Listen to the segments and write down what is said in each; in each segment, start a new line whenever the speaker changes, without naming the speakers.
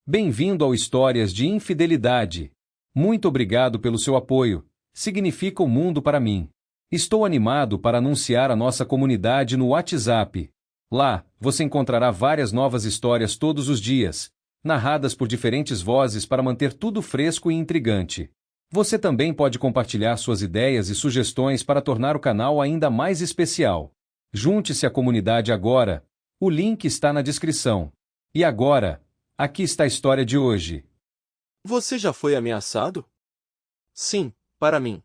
Bem-vindo ao Histórias de Infidelidade. Muito obrigado pelo seu apoio. Significa o mundo para mim. Estou animado para anunciar a nossa comunidade no WhatsApp. Lá, você encontrará várias novas histórias todos os dias, narradas por diferentes vozes para manter tudo fresco e intrigante. Você também pode compartilhar suas ideias e sugestões para tornar o canal ainda mais especial. Junte-se à comunidade agora. O link está na descrição. E agora, aqui está a história de hoje.
Você já foi ameaçado? Sim, para mim.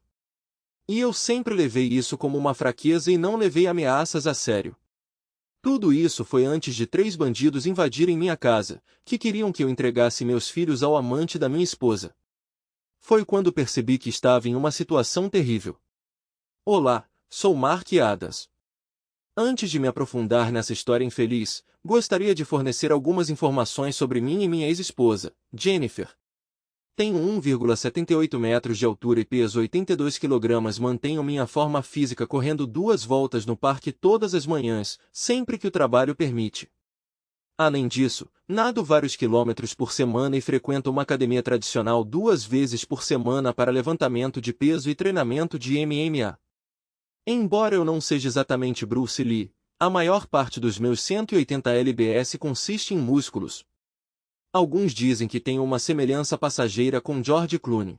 E eu sempre levei isso como uma fraqueza e não levei ameaças a sério. Tudo isso foi antes de 3 bandidos invadirem minha casa, que queriam que eu entregasse meus filhos ao amante da minha esposa. Foi quando percebi que estava em uma situação terrível. Olá, sou Mark Adams. Antes de me aprofundar nessa história infeliz, gostaria de fornecer algumas informações sobre mim e minha ex-esposa, Jennifer. Tenho 1,78 metros de altura e peso 82 kg. Mantenho minha forma física correndo 2 voltas no parque todas as manhãs, sempre que o trabalho permite. Além disso, nado vários quilômetros por semana e frequento uma academia tradicional 2 vezes por semana para levantamento de peso e treinamento de MMA. Embora eu não seja exatamente Bruce Lee, a maior parte dos meus 180 lbs consiste em músculos. Alguns dizem que tenho uma semelhança passageira com George Clooney.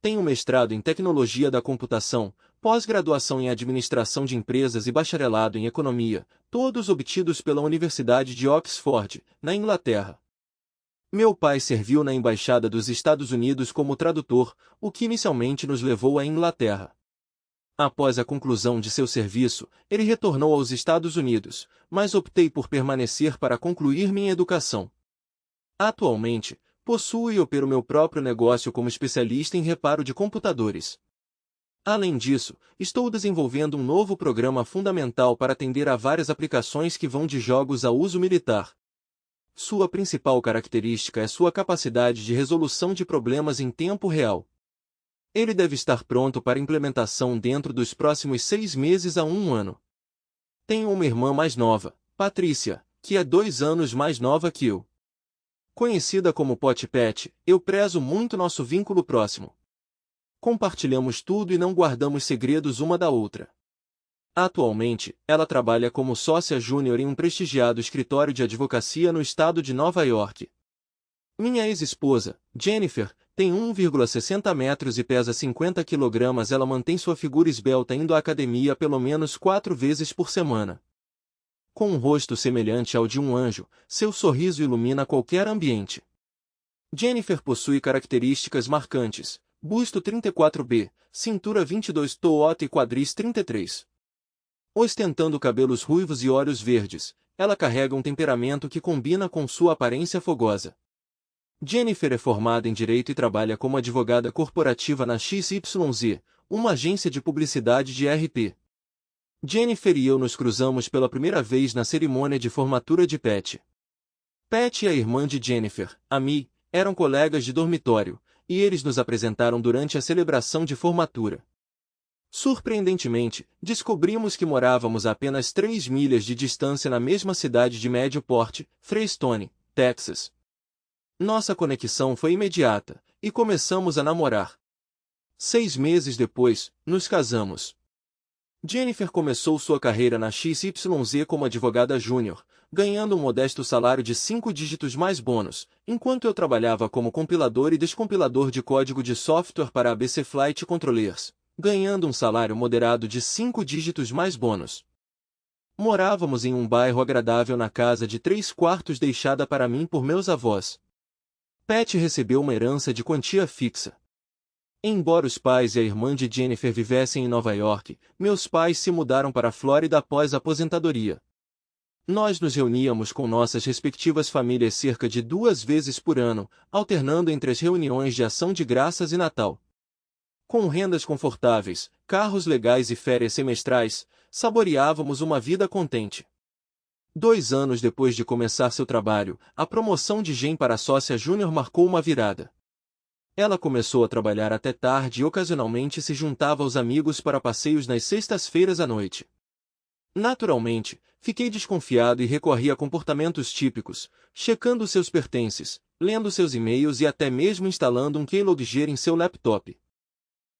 Tenho mestrado em Tecnologia da Computação, pós-graduação em Administração de Empresas e bacharelado em Economia, todos obtidos pela Universidade de Oxford, na Inglaterra. Meu pai serviu na Embaixada dos Estados Unidos como tradutor, o que inicialmente nos levou à Inglaterra. Após a conclusão de seu serviço, ele retornou aos Estados Unidos, mas optei por permanecer para concluir minha educação. Atualmente, possuo e opero meu próprio negócio como especialista em reparo de computadores. Além disso, estou desenvolvendo um novo programa fundamental para atender a várias aplicações que vão de jogos a uso militar. Sua principal característica é sua capacidade de resolução de problemas em tempo real. Ele deve estar pronto para implementação dentro dos próximos 6 meses a 1 ano. Tenho uma irmã mais nova, Patrícia, que é 2 anos mais nova que eu. Conhecida como Pot Pet, eu prezo muito nosso vínculo próximo. Compartilhamos tudo e não guardamos segredos uma da outra. Atualmente, ela trabalha como sócia júnior em um prestigiado escritório de advocacia no estado de Nova York. Minha ex-esposa, Jennifer, tem 1,60 metros e pesa 50 kg. Ela mantém sua figura esbelta indo à academia pelo menos 4 vezes por semana. Com um rosto semelhante ao de um anjo, seu sorriso ilumina qualquer ambiente. Jennifer possui características marcantes: busto 34B, cintura 22 toota e quadris 33. Ostentando cabelos ruivos e olhos verdes, ela carrega um temperamento que combina com sua aparência fogosa. Jennifer é formada em Direito e trabalha como advogada corporativa na XYZ, uma agência de publicidade de RP. Jennifer e eu nos cruzamos pela primeira vez na cerimônia de formatura de Pat. Pat e a irmã de Jennifer, Amy, eram colegas de dormitório, e eles nos apresentaram durante a celebração de formatura. Surpreendentemente, descobrimos que morávamos a apenas 3 milhas de distância na mesma cidade de médio porte, Freestone, Texas. Nossa conexão foi imediata, e começamos a namorar. 6 meses depois, nos casamos. Jennifer começou sua carreira na XYZ como advogada júnior, ganhando um modesto salário de 5 dígitos mais bônus, enquanto eu trabalhava como compilador e descompilador de código de software para a ABC Flight Controllers, ganhando um salário moderado de 5 dígitos mais bônus. Morávamos em um bairro agradável na casa de 3 quartos deixada para mim por meus avós. Pat recebeu uma herança de quantia fixa. Embora os pais e a irmã de Jennifer vivessem em Nova York, meus pais se mudaram para a Flórida após a aposentadoria. Nós nos reuníamos com nossas respectivas famílias cerca de 2 vezes por ano, alternando entre as reuniões de Ação de Graças e Natal. Com rendas confortáveis, carros legais e férias semestrais, saboreávamos uma vida contente. 2 anos depois de começar seu trabalho, a promoção de Jen para sócia júnior marcou uma virada. Ela começou a trabalhar até tarde e ocasionalmente se juntava aos amigos para passeios nas sextas-feiras à noite. Naturalmente, fiquei desconfiado e recorri a comportamentos típicos, checando seus pertences, lendo seus e-mails e até mesmo instalando um keylogger em seu laptop.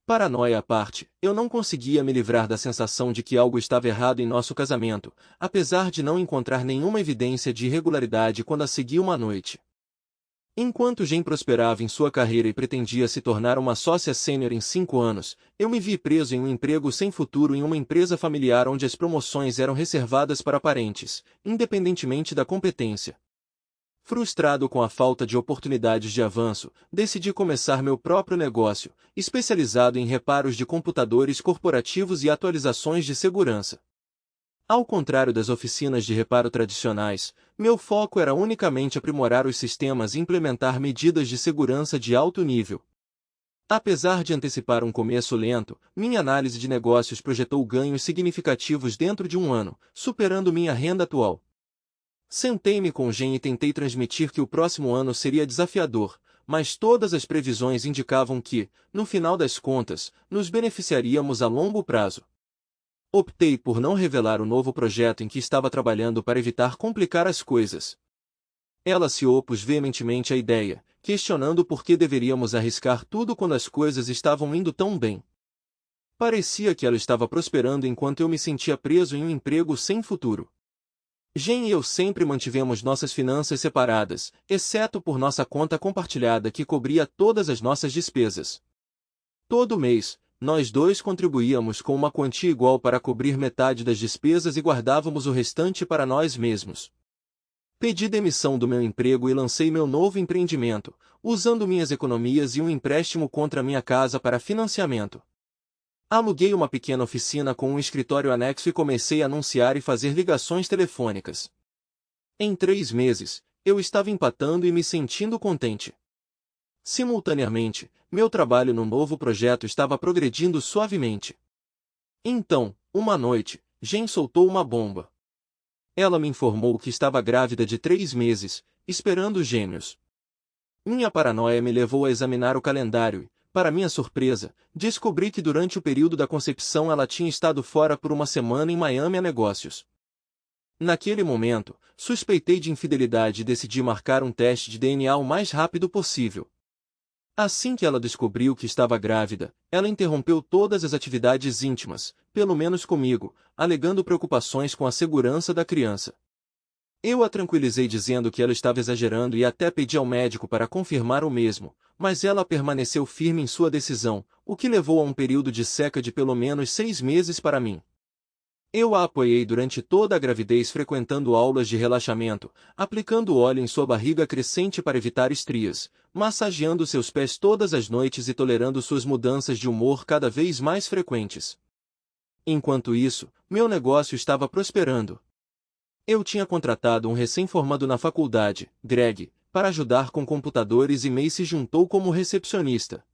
Paranoia à parte, eu não conseguia me livrar da sensação de que algo estava errado em nosso casamento, apesar de não encontrar nenhuma evidência de irregularidade quando a segui uma noite. Enquanto Jen prosperava em sua carreira e pretendia se tornar uma sócia sênior em 5 anos, eu me vi preso em um emprego sem futuro em uma empresa familiar onde as promoções eram reservadas para parentes, independentemente da competência. Frustrado com a falta de oportunidades de avanço, decidi começar meu próprio negócio, especializado em reparos de computadores corporativos e atualizações de segurança. Ao contrário das oficinas de reparo tradicionais, meu foco era unicamente aprimorar os sistemas e implementar medidas de segurança de alto nível. Apesar de antecipar um começo lento, minha análise de negócios projetou ganhos significativos dentro de um ano, superando minha renda atual. Sentei-me com Jen e tentei transmitir que o próximo ano seria desafiador, mas todas as previsões indicavam que, no final das contas, nos beneficiaríamos a longo prazo. Optei por não revelar o novo projeto em que estava trabalhando para evitar complicar as coisas. Ela se opôs veementemente à ideia, questionando por que deveríamos arriscar tudo quando as coisas estavam indo tão bem. Parecia que ela estava prosperando enquanto eu me sentia preso em um emprego sem futuro. Jen e eu sempre mantivemos nossas finanças separadas, exceto por nossa conta compartilhada que cobria todas as nossas despesas. Todo mês, nós dois contribuíamos com uma quantia igual para cobrir metade das despesas e guardávamos o restante para nós mesmos. Pedi demissão do meu emprego e lancei meu novo empreendimento, usando minhas economias e um empréstimo contra minha casa para financiamento. Aluguei uma pequena oficina com um escritório anexo e comecei a anunciar e fazer ligações telefônicas. Em 3 meses, eu estava empatando e me sentindo contente. Simultaneamente, meu trabalho no novo projeto estava progredindo suavemente. Então, uma noite, Jen soltou uma bomba. Ela me informou que estava grávida de 3 meses, esperando gêmeos. Minha paranoia me levou a examinar o calendário e, para minha surpresa, descobri que durante o período da concepção ela tinha estado fora por uma semana em Miami a negócios. Naquele momento, suspeitei de infidelidade e decidi marcar um teste de DNA o mais rápido possível. Assim que ela descobriu que estava grávida, ela interrompeu todas as atividades íntimas, pelo menos comigo, alegando preocupações com a segurança da criança. Eu a tranquilizei dizendo que ela estava exagerando e até pedi ao médico para confirmar o mesmo, mas ela permaneceu firme em sua decisão, o que levou a um período de seca de pelo menos 6 meses para mim. Eu a apoiei durante toda a gravidez frequentando aulas de relaxamento, aplicando óleo em sua barriga crescente para evitar estrias, massageando seus pés todas as noites e tolerando suas mudanças de humor cada vez mais frequentes. Enquanto isso, meu negócio estava prosperando. Eu tinha contratado um recém-formado na faculdade, Greg, para ajudar com computadores e May se juntou como recepcionista.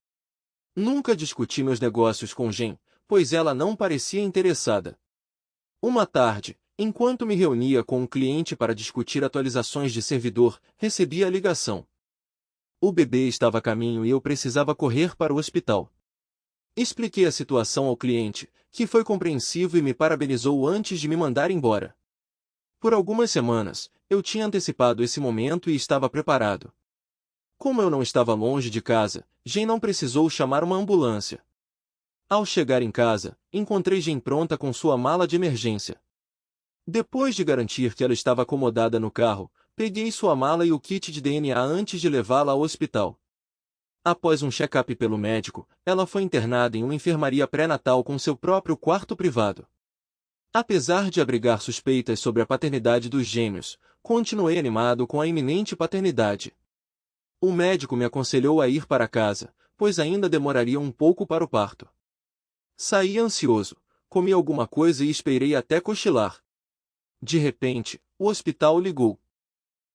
Nunca discuti meus negócios com Jen, pois ela não parecia interessada. Uma tarde, enquanto me reunia com um cliente para discutir atualizações de servidor, recebi a ligação. O bebê estava a caminho e eu precisava correr para o hospital. Expliquei a situação ao cliente, que foi compreensivo e me parabenizou antes de me mandar embora. Por algumas semanas, eu tinha antecipado esse momento e estava preparado. Como eu não estava longe de casa, Jen não precisou chamar uma ambulância. Ao chegar em casa, encontrei Jen pronta com sua mala de emergência. Depois de garantir que ela estava acomodada no carro, peguei sua mala e o kit de DNA antes de levá-la ao hospital. Após um check-up pelo médico, ela foi internada em uma enfermaria pré-natal com seu próprio quarto privado. Apesar de abrigar suspeitas sobre a paternidade dos gêmeos, continuei animado com a iminente paternidade. O médico me aconselhou a ir para casa, pois ainda demoraria um pouco para o parto. Saí ansioso, comi alguma coisa e esperei até cochilar. De repente, o hospital ligou.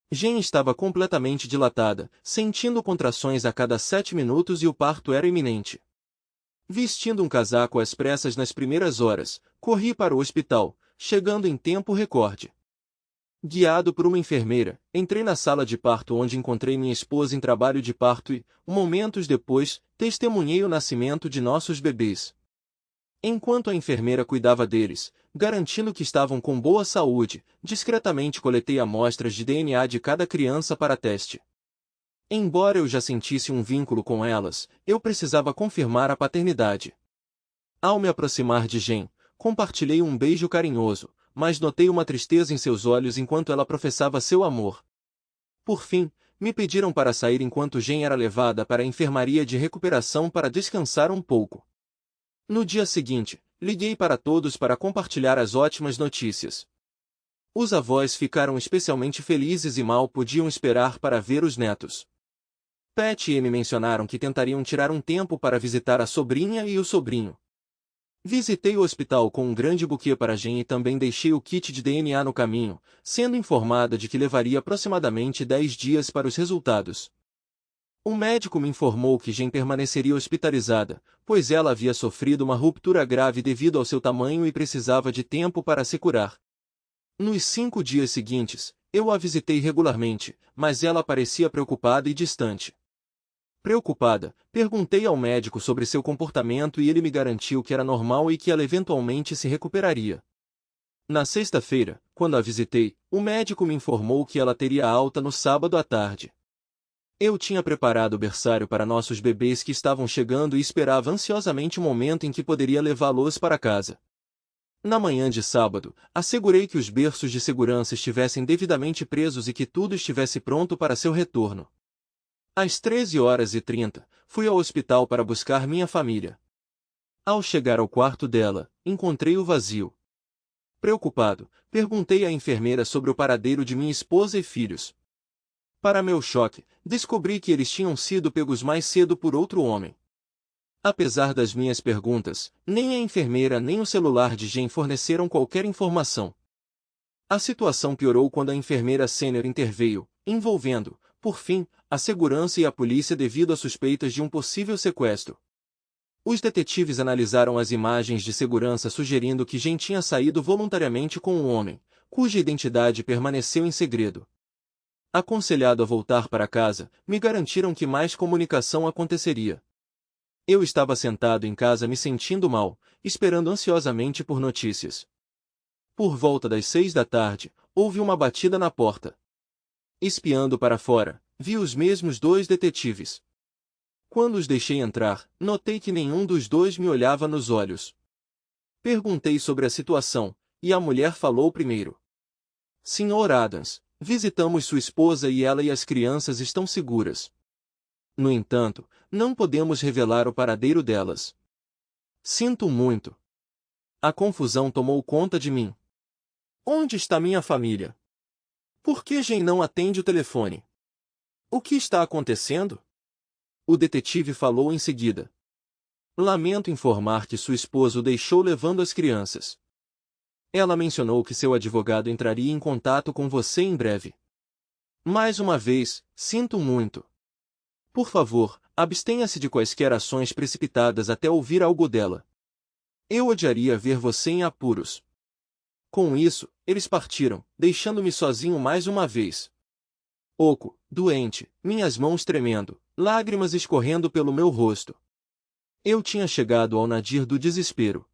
Jen estava completamente dilatada, sentindo contrações a cada 7 minutos e o parto era iminente. Vestindo um casaco às pressas nas primeiras horas, corri para o hospital, chegando em tempo recorde. Guiado por uma enfermeira, entrei na sala de parto onde encontrei minha esposa em trabalho de parto e, momentos depois, testemunhei o nascimento de nossos bebês. Enquanto a enfermeira cuidava deles, garantindo que estavam com boa saúde, discretamente coletei amostras de DNA de cada criança para teste. Embora eu já sentisse um vínculo com elas, eu precisava confirmar a paternidade. Ao me aproximar de Jen, compartilhei um beijo carinhoso, mas notei uma tristeza em seus olhos enquanto ela professava seu amor. Por fim, me pediram para sair enquanto Jen era levada para a enfermaria de recuperação para descansar um pouco. No dia seguinte, liguei para todos para compartilhar as ótimas notícias. Os avós ficaram especialmente felizes e mal podiam esperar para ver os netos. Pat e Amy mencionaram que tentariam tirar um tempo para visitar a sobrinha e o sobrinho. Visitei o hospital com um grande buquê para Jen e também deixei o kit de DNA no caminho, sendo informada de que levaria aproximadamente 10 dias para os resultados. O médico me informou que Jen permaneceria hospitalizada, pois ela havia sofrido uma ruptura grave devido ao seu tamanho e precisava de tempo para se curar. Nos 5 dias seguintes, eu a visitei regularmente, mas ela parecia preocupada e distante. Preocupada, perguntei ao médico sobre seu comportamento e ele me garantiu que era normal e que ela eventualmente se recuperaria. Na sexta-feira, quando a visitei, o médico me informou que ela teria alta no sábado à tarde. Eu tinha preparado o berçário para nossos bebês que estavam chegando e esperava ansiosamente o momento em que poderia levá-los para casa. Na manhã de sábado, assegurei que os berços de segurança estivessem devidamente presos e que tudo estivesse pronto para seu retorno. Às 13h30, fui ao hospital para buscar minha família. Ao chegar ao quarto dela, encontrei-o vazio. Preocupado, perguntei à enfermeira sobre o paradeiro de minha esposa e filhos. Para meu choque, descobri que eles tinham sido pegos mais cedo por outro homem. Apesar das minhas perguntas, nem a enfermeira nem o celular de Jen forneceram qualquer informação. A situação piorou quando a enfermeira sênior interveio, envolvendo, por fim, a segurança e a polícia devido a suspeitas de um possível sequestro. Os detetives analisaram as imagens de segurança sugerindo que Jen tinha saído voluntariamente com um homem, cuja identidade permaneceu em segredo. Aconselhado a voltar para casa, me garantiram que mais comunicação aconteceria. Eu estava sentado em casa me sentindo mal, esperando ansiosamente por notícias. Por volta das 6 da tarde, houve uma batida na porta. Espiando para fora, vi os mesmos 2 detetives. Quando os deixei entrar, notei que nenhum dos 2 me olhava nos olhos. Perguntei sobre a situação, e a mulher falou primeiro. Sr. Adams, visitamos sua esposa e ela e as crianças estão seguras. No entanto, não podemos revelar o paradeiro delas. Sinto muito. A confusão tomou conta de mim. Onde está minha família? Por que Jen não atende o telefone? O que está acontecendo? O detetive falou em seguida. Lamento informar que sua esposa o deixou levando as crianças. Ela mencionou que seu advogado entraria em contato com você em breve. Mais uma vez, sinto muito. Por favor, abstenha-se de quaisquer ações precipitadas até ouvir algo dela. Eu odiaria ver você em apuros. Com isso, eles partiram, deixando-me sozinho mais uma vez. Oco, doente, minhas mãos tremendo, lágrimas escorrendo pelo meu rosto. Eu tinha chegado ao nadir do desespero.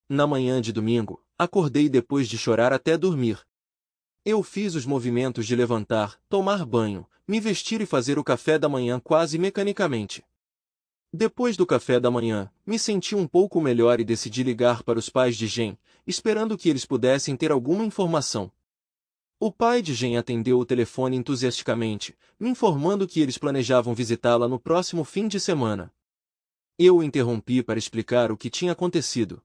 Na manhã de domingo, acordei depois de chorar até dormir. Eu fiz os movimentos de levantar, tomar banho, me vestir e fazer o café da manhã quase mecanicamente. Depois do café da manhã, me senti um pouco melhor e decidi ligar para os pais de Jen, esperando que eles pudessem ter alguma informação. O pai de Jen atendeu o telefone entusiasticamente, me informando que eles planejavam visitá-la no próximo fim de semana. Eu o interrompi para explicar o que tinha acontecido.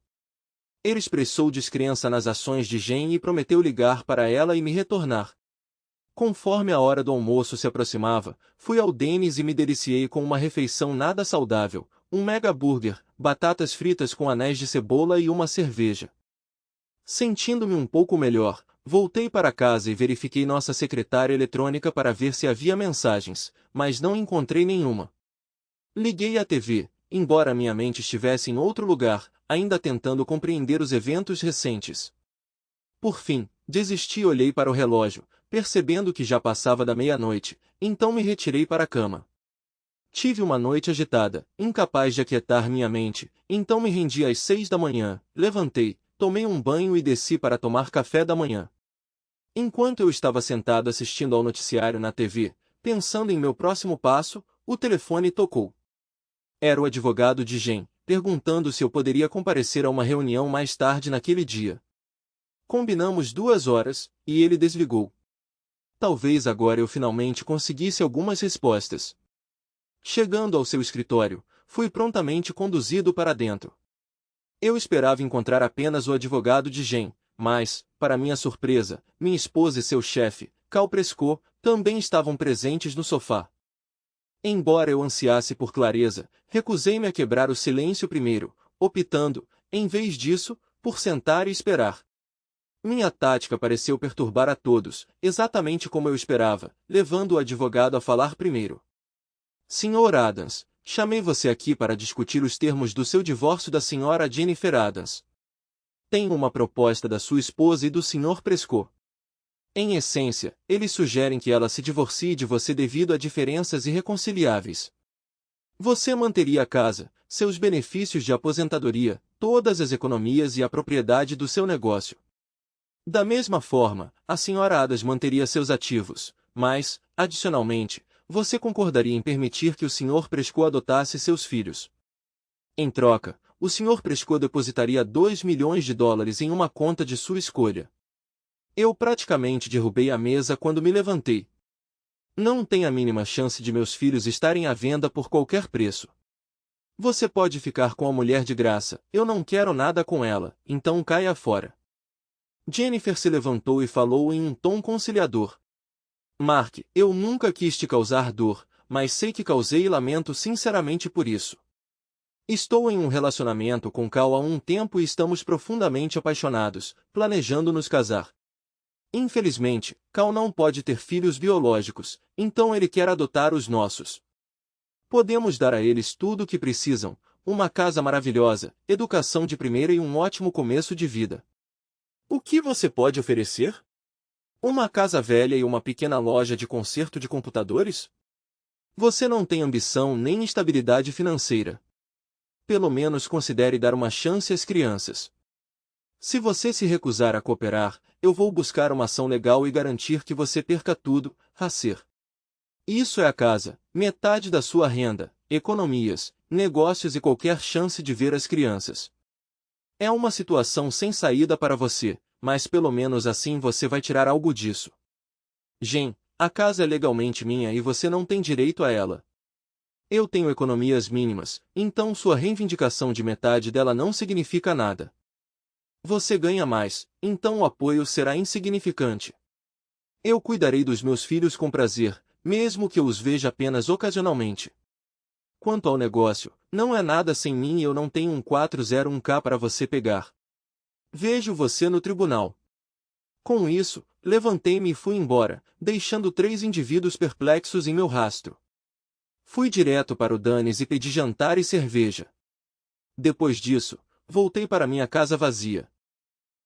Ele expressou descrença nas ações de Jen e prometeu ligar para ela e me retornar. Conforme a hora do almoço se aproximava, fui ao Denny's e me deliciei com uma refeição nada saudável, um mega burger, batatas fritas com anéis de cebola e uma cerveja. Sentindo-me um pouco melhor, voltei para casa e verifiquei nossa secretária eletrônica para ver se havia mensagens, mas não encontrei nenhuma. Liguei à TV, embora minha mente estivesse em outro lugar, ainda tentando compreender os eventos recentes. Por fim, desisti e olhei para o relógio, percebendo que já passava da meia-noite, então me retirei para a cama. Tive uma noite agitada, incapaz de aquietar minha mente, então me rendi às 6 da manhã, levantei, tomei um banho e desci para tomar café da manhã. Enquanto eu estava sentado assistindo ao noticiário na TV, Pensando em meu próximo passo, o telefone tocou. Era o advogado de Jen, perguntando se eu poderia comparecer a uma reunião mais tarde naquele dia. Combinamos 2 horas, e ele desligou. Talvez agora eu finalmente conseguisse algumas respostas. Chegando ao seu escritório, fui prontamente conduzido para dentro. Eu esperava encontrar apenas o advogado de Jen, mas, para minha surpresa, minha esposa e seu chefe, Cal Prescott, também estavam presentes no sofá. Embora eu ansiasse por clareza, recusei-me a quebrar o silêncio primeiro, optando, em vez disso, por sentar e esperar. Minha tática pareceu perturbar a todos, exatamente como eu esperava, levando o advogado a falar primeiro. Sr. Adams, chamei você aqui para discutir os termos do seu divórcio da Sra. Jennifer Adams. Tenho uma proposta da sua esposa e do Sr. Prescott. Em essência, eles sugerem que ela se divorcie de você devido a diferenças irreconciliáveis. Você manteria a casa, seus benefícios de aposentadoria, todas as economias e a propriedade do seu negócio. Da mesma forma, a Sra. Adams manteria seus ativos, mas, adicionalmente, você concordaria em permitir que o Sr. Prescott adotasse seus filhos. Em troca, o Sr. Prescott depositaria $2 milhões em uma conta de sua escolha. Eu praticamente derrubei a mesa quando me levantei. Não tem a mínima chance de meus filhos estarem à venda por qualquer preço. Você pode ficar com a mulher de graça, eu não quero nada com ela, então caia fora. Jennifer se levantou e falou em um tom conciliador. Mark, eu nunca quis te causar dor, mas sei que causei e lamento sinceramente por isso. Estou em um relacionamento com Cal há um tempo e estamos profundamente apaixonados, planejando nos casar. Infelizmente, Cal não pode ter filhos biológicos, então ele quer adotar os nossos. Podemos dar a eles tudo o que precisam, uma casa maravilhosa, educação de primeira e um ótimo começo de vida. O que você pode oferecer? Uma casa velha e uma pequena loja de conserto de computadores? Você não tem ambição nem estabilidade financeira. Pelo menos considere dar uma chance às crianças. Se você se recusar a cooperar, eu vou buscar uma ação legal e garantir que você perca tudo, Racer. Isso é a casa, metade da sua renda, economias, negócios e qualquer chance de ver as crianças. É uma situação sem saída para você, mas pelo menos assim você vai tirar algo disso. Jen, a casa é legalmente minha e você não tem direito a ela. Eu tenho economias mínimas, então sua reivindicação de metade dela não significa nada. Você ganha mais, então o apoio será insignificante. Eu cuidarei dos meus filhos com prazer, mesmo que eu os veja apenas ocasionalmente. Quanto ao negócio, não é nada sem mim e eu não tenho um 401k para você pegar. Vejo você no tribunal. Com isso, levantei-me e fui embora, deixando 3 indivíduos perplexos em meu rastro. Fui direto para o Danny's e pedi jantar e cerveja. Depois disso, voltei para minha casa vazia.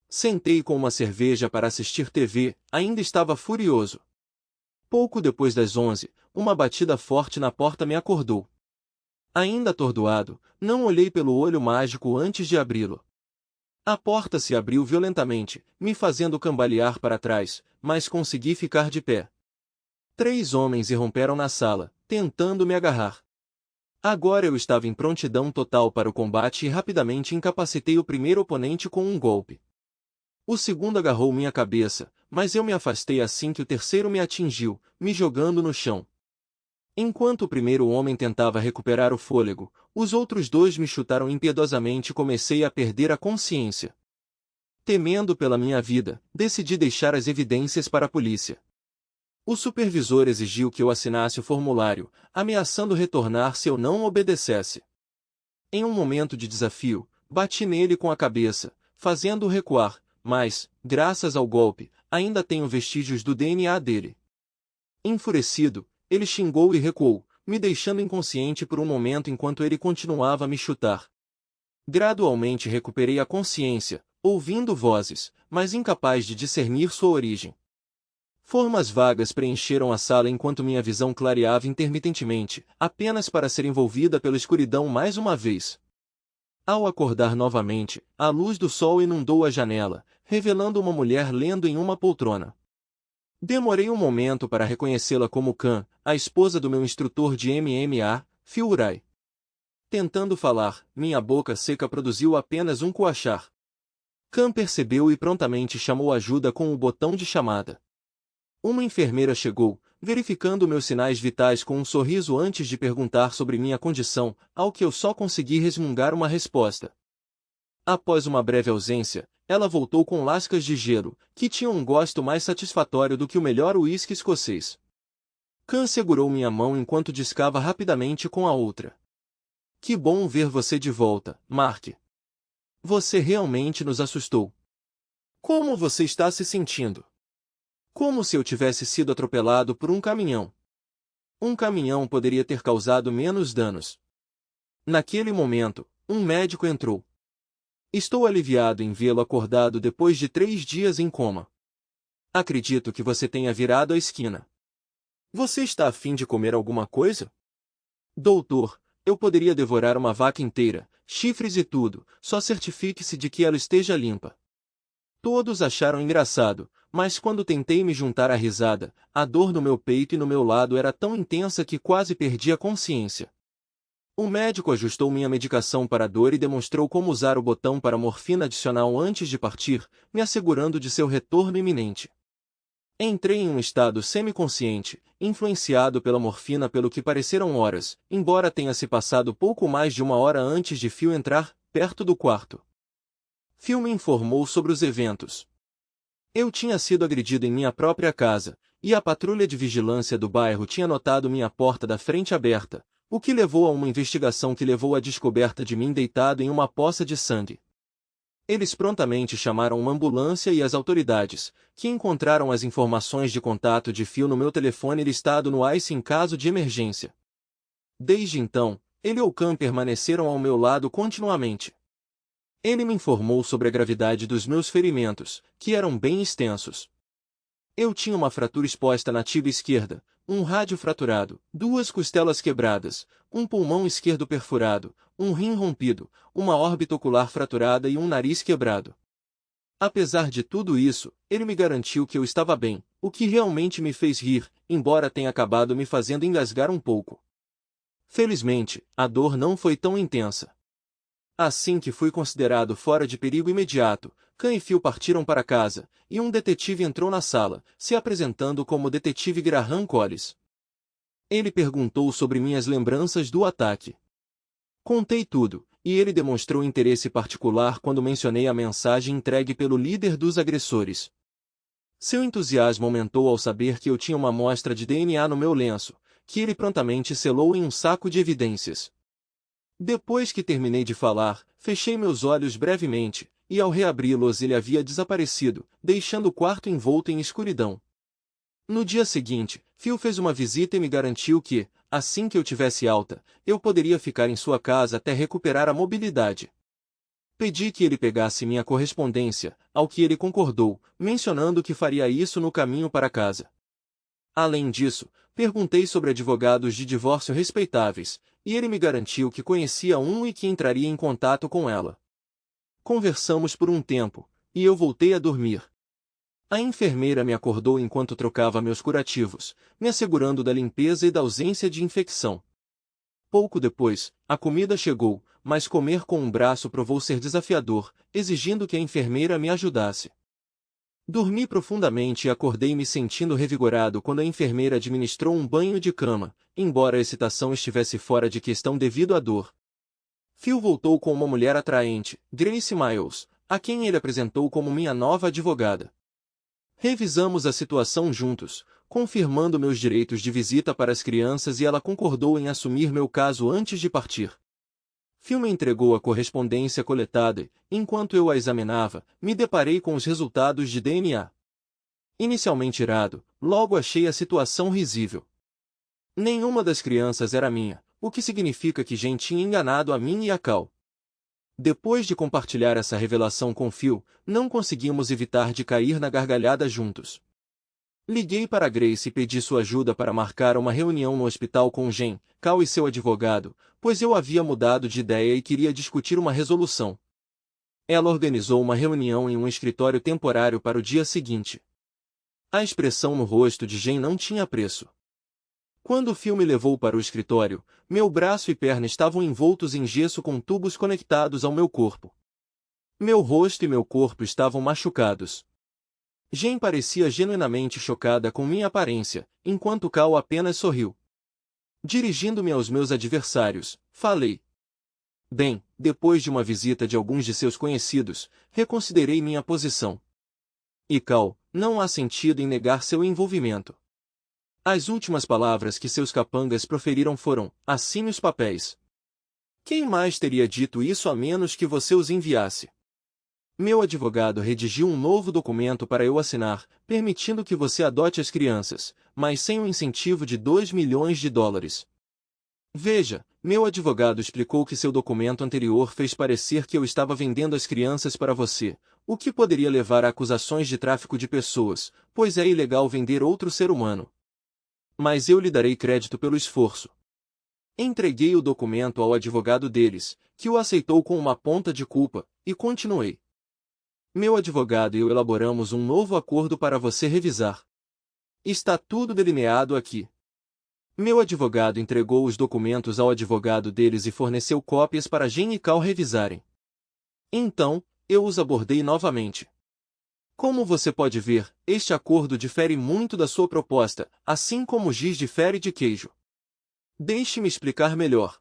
Sentei com uma cerveja para assistir TV, ainda estava furioso. Pouco depois das 11, uma batida forte na porta me acordou. Ainda atordoado, não olhei pelo olho mágico antes de abri-lo. A porta se abriu violentamente, me fazendo cambalear para trás, mas consegui ficar de pé. 3 homens irromperam na sala, tentando me agarrar. Agora eu estava em prontidão total para o combate e rapidamente incapacitei o primeiro oponente com um golpe. O segundo agarrou minha cabeça, mas eu me afastei assim que o terceiro me atingiu, me jogando no chão. Enquanto o primeiro homem tentava recuperar o fôlego, os outros 2 me chutaram impiedosamente e comecei a perder a consciência. Temendo pela minha vida, decidi deixar as evidências para a polícia. O supervisor exigiu que eu assinasse o formulário, ameaçando retornar se eu não obedecesse. Em um momento de desafio, bati nele com a cabeça, fazendo-o recuar, mas, graças ao golpe, ainda tenho vestígios do DNA dele. Enfurecido, ele xingou e recuou, me deixando inconsciente por um momento enquanto ele continuava a me chutar. Gradualmente recuperei a consciência, ouvindo vozes, mas incapaz de discernir sua origem. Formas vagas preencheram a sala enquanto minha visão clareava intermitentemente, apenas para ser envolvida pela escuridão mais uma vez. Ao acordar novamente, a luz do sol inundou a janela, revelando uma mulher lendo em uma poltrona. Demorei um momento para reconhecê-la como Khan, a esposa do meu instrutor de MMA, Phil Urai. Tentando falar, minha boca seca produziu apenas um coachar. Khan percebeu e prontamente chamou ajuda com o botão de chamada. Uma enfermeira chegou, verificando meus sinais vitais com um sorriso antes de perguntar sobre minha condição, ao que eu só consegui resmungar uma resposta. Após uma breve ausência, ela voltou com lascas de gelo, que tinham um gosto mais satisfatório do que o melhor uísque escocês. Khan segurou minha mão enquanto discava rapidamente com a outra. Que bom ver você de volta, Mark. Você realmente nos assustou. Como você está se sentindo? Como se eu tivesse sido atropelado por um caminhão. Um caminhão poderia ter causado menos danos. Naquele momento, um médico entrou. Estou aliviado em vê-lo acordado depois de 3 dias em coma. Acredito que você tenha virado a esquina. Você está a fim de comer alguma coisa? Doutor, eu poderia devorar uma vaca inteira, chifres e tudo, só certifique-se de que ela esteja limpa. Todos acharam engraçado, mas quando tentei me juntar à risada, a dor no meu peito e no meu lado era tão intensa que quase perdi a consciência. O médico ajustou minha medicação para a dor e demonstrou como usar o botão para morfina adicional antes de partir, me assegurando de seu retorno iminente. Entrei em um estado semiconsciente, influenciado pela morfina pelo que pareceram horas, embora tenha se passado pouco mais de 1 hora antes de Phil entrar, perto do quarto. Phil me informou sobre os eventos. Eu tinha sido agredido em minha própria casa, e a patrulha de vigilância do bairro tinha notado minha porta da frente aberta, o que levou a uma investigação que levou à descoberta de mim deitado em uma poça de sangue. Eles prontamente chamaram uma ambulância e as autoridades, que encontraram as informações de contato de Phil no meu telefone listado no ICE em caso de emergência. Desde então, ele ou Khan permaneceram ao meu lado continuamente. Ele me informou sobre a gravidade dos meus ferimentos, que eram bem extensos. Eu tinha uma fratura exposta na tíbia esquerda, um rádio fraturado, 2 costelas quebradas, um pulmão esquerdo perfurado, um rim rompido, uma órbita ocular fraturada e um nariz quebrado. Apesar de tudo isso, ele me garantiu que eu estava bem, o que realmente me fez rir, embora tenha acabado me fazendo engasgar um pouco. Felizmente, a dor não foi tão intensa. Assim que fui considerado fora de perigo imediato, Khan e Phil partiram para casa, e um detetive entrou na sala, se apresentando como detetive Graham Collis. Ele perguntou sobre minhas lembranças do ataque. Contei tudo, e ele demonstrou interesse particular quando mencionei a mensagem entregue pelo líder dos agressores. Seu entusiasmo aumentou ao saber que eu tinha uma amostra de DNA no meu lenço, que ele prontamente selou em um saco de evidências. Depois que terminei de falar, fechei meus olhos brevemente, e ao reabri-los ele havia desaparecido, deixando o quarto envolto em escuridão. No dia seguinte, Phil fez uma visita e me garantiu que, assim que eu tivesse alta, eu poderia ficar em sua casa até recuperar a mobilidade. Pedi que ele pegasse minha correspondência, ao que ele concordou, mencionando que faria isso no caminho para casa. Além disso, perguntei sobre advogados de divórcio respeitáveis, e ele me garantiu que conhecia um e que entraria em contato com ela. Conversamos por um tempo, e eu voltei a dormir. A enfermeira me acordou enquanto trocava meus curativos, me assegurando da limpeza e da ausência de infecção. Pouco depois, a comida chegou, mas comer com um braço provou ser desafiador, exigindo que a enfermeira me ajudasse. Dormi profundamente e acordei me sentindo revigorado quando a enfermeira administrou um banho de cama, embora a excitação estivesse fora de questão devido à dor. Phil voltou com uma mulher atraente, Grace Miles, a quem ele apresentou como minha nova advogada. Revisamos a situação juntos, confirmando meus direitos de visita para as crianças e ela concordou em assumir meu caso antes de partir. Phil me entregou a correspondência coletada e, enquanto eu a examinava, me deparei com os resultados de DNA. Inicialmente irado, logo achei a situação risível. Nenhuma das crianças era minha, o que significa que Jen tinha enganado a mim e a Cal. Depois de compartilhar essa revelação com Phil, não conseguimos evitar de cair na gargalhada juntos. Liguei para Grace e pedi sua ajuda para marcar uma reunião no hospital com Jen, Cal e seu advogado, pois eu havia mudado de ideia e queria discutir uma resolução. Ela organizou uma reunião em um escritório temporário para o dia seguinte. A expressão no rosto de Jen não tinha preço. Quando o fio me levou para o escritório, meu braço e perna estavam envoltos em gesso com tubos conectados ao meu corpo. Meu rosto e meu corpo estavam machucados. Jen parecia genuinamente chocada com minha aparência, enquanto Cal apenas sorriu. Dirigindo-me aos meus adversários, falei: bem, depois de uma visita de alguns de seus conhecidos, reconsiderei minha posição. E Cal, não há sentido em negar seu envolvimento. As últimas palavras que seus capangas proferiram foram: assine os papéis. Quem mais teria dito isso a menos que você os enviasse? Meu advogado redigiu um novo documento para eu assinar, permitindo que você adote as crianças, mas sem um incentivo de 2 milhões de dólares. Veja, meu advogado explicou que seu documento anterior fez parecer que eu estava vendendo as crianças para você, o que poderia levar a acusações de tráfico de pessoas, pois é ilegal vender outro ser humano. Mas eu lhe darei crédito pelo esforço. Entreguei o documento ao advogado deles, que o aceitou com uma ponta de culpa, e continuei. Meu advogado e eu elaboramos um novo acordo para você revisar. Está tudo delineado aqui. Meu advogado entregou os documentos ao advogado deles e forneceu cópias para Jen e Cal revisarem. Então, eu os abordei novamente. Como você pode ver, este acordo difere muito da sua proposta, assim como o giz difere de queijo. Deixe-me explicar melhor.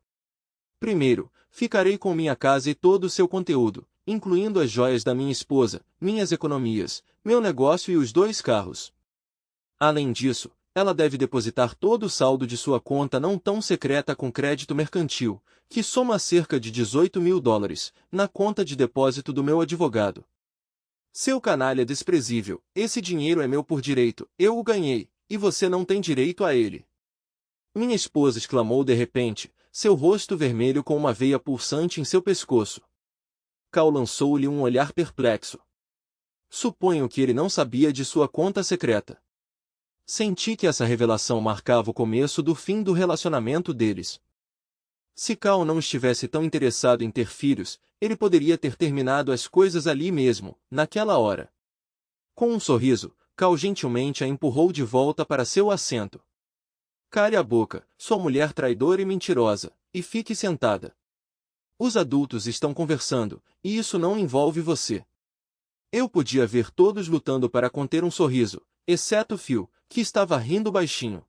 Primeiro, ficarei com minha casa e todo o seu conteúdo, incluindo as joias da minha esposa, minhas economias, meu negócio e os 2 carros. Além disso, ela deve depositar todo o saldo de sua conta não tão secreta com crédito mercantil, que soma cerca de 18 mil dólares, na conta de depósito do meu advogado. Seu canalha desprezível, esse dinheiro é meu por direito, eu o ganhei, e você não tem direito a ele. Minha esposa exclamou de repente, seu rosto vermelho com uma veia pulsante em seu pescoço. Cal lançou-lhe um olhar perplexo. Suponho que ele não sabia de sua conta secreta. Senti que essa revelação marcava o começo do fim do relacionamento deles. Se Cal não estivesse tão interessado em ter filhos, ele poderia ter terminado as coisas ali mesmo, naquela hora. Com um sorriso, Cal gentilmente a empurrou de volta para seu assento. Cale a boca, sua mulher traidora e mentirosa, e fique sentada. Os adultos estão conversando, e isso não envolve você. Eu podia ver todos lutando para conter um sorriso, exceto Phil, que estava rindo baixinho.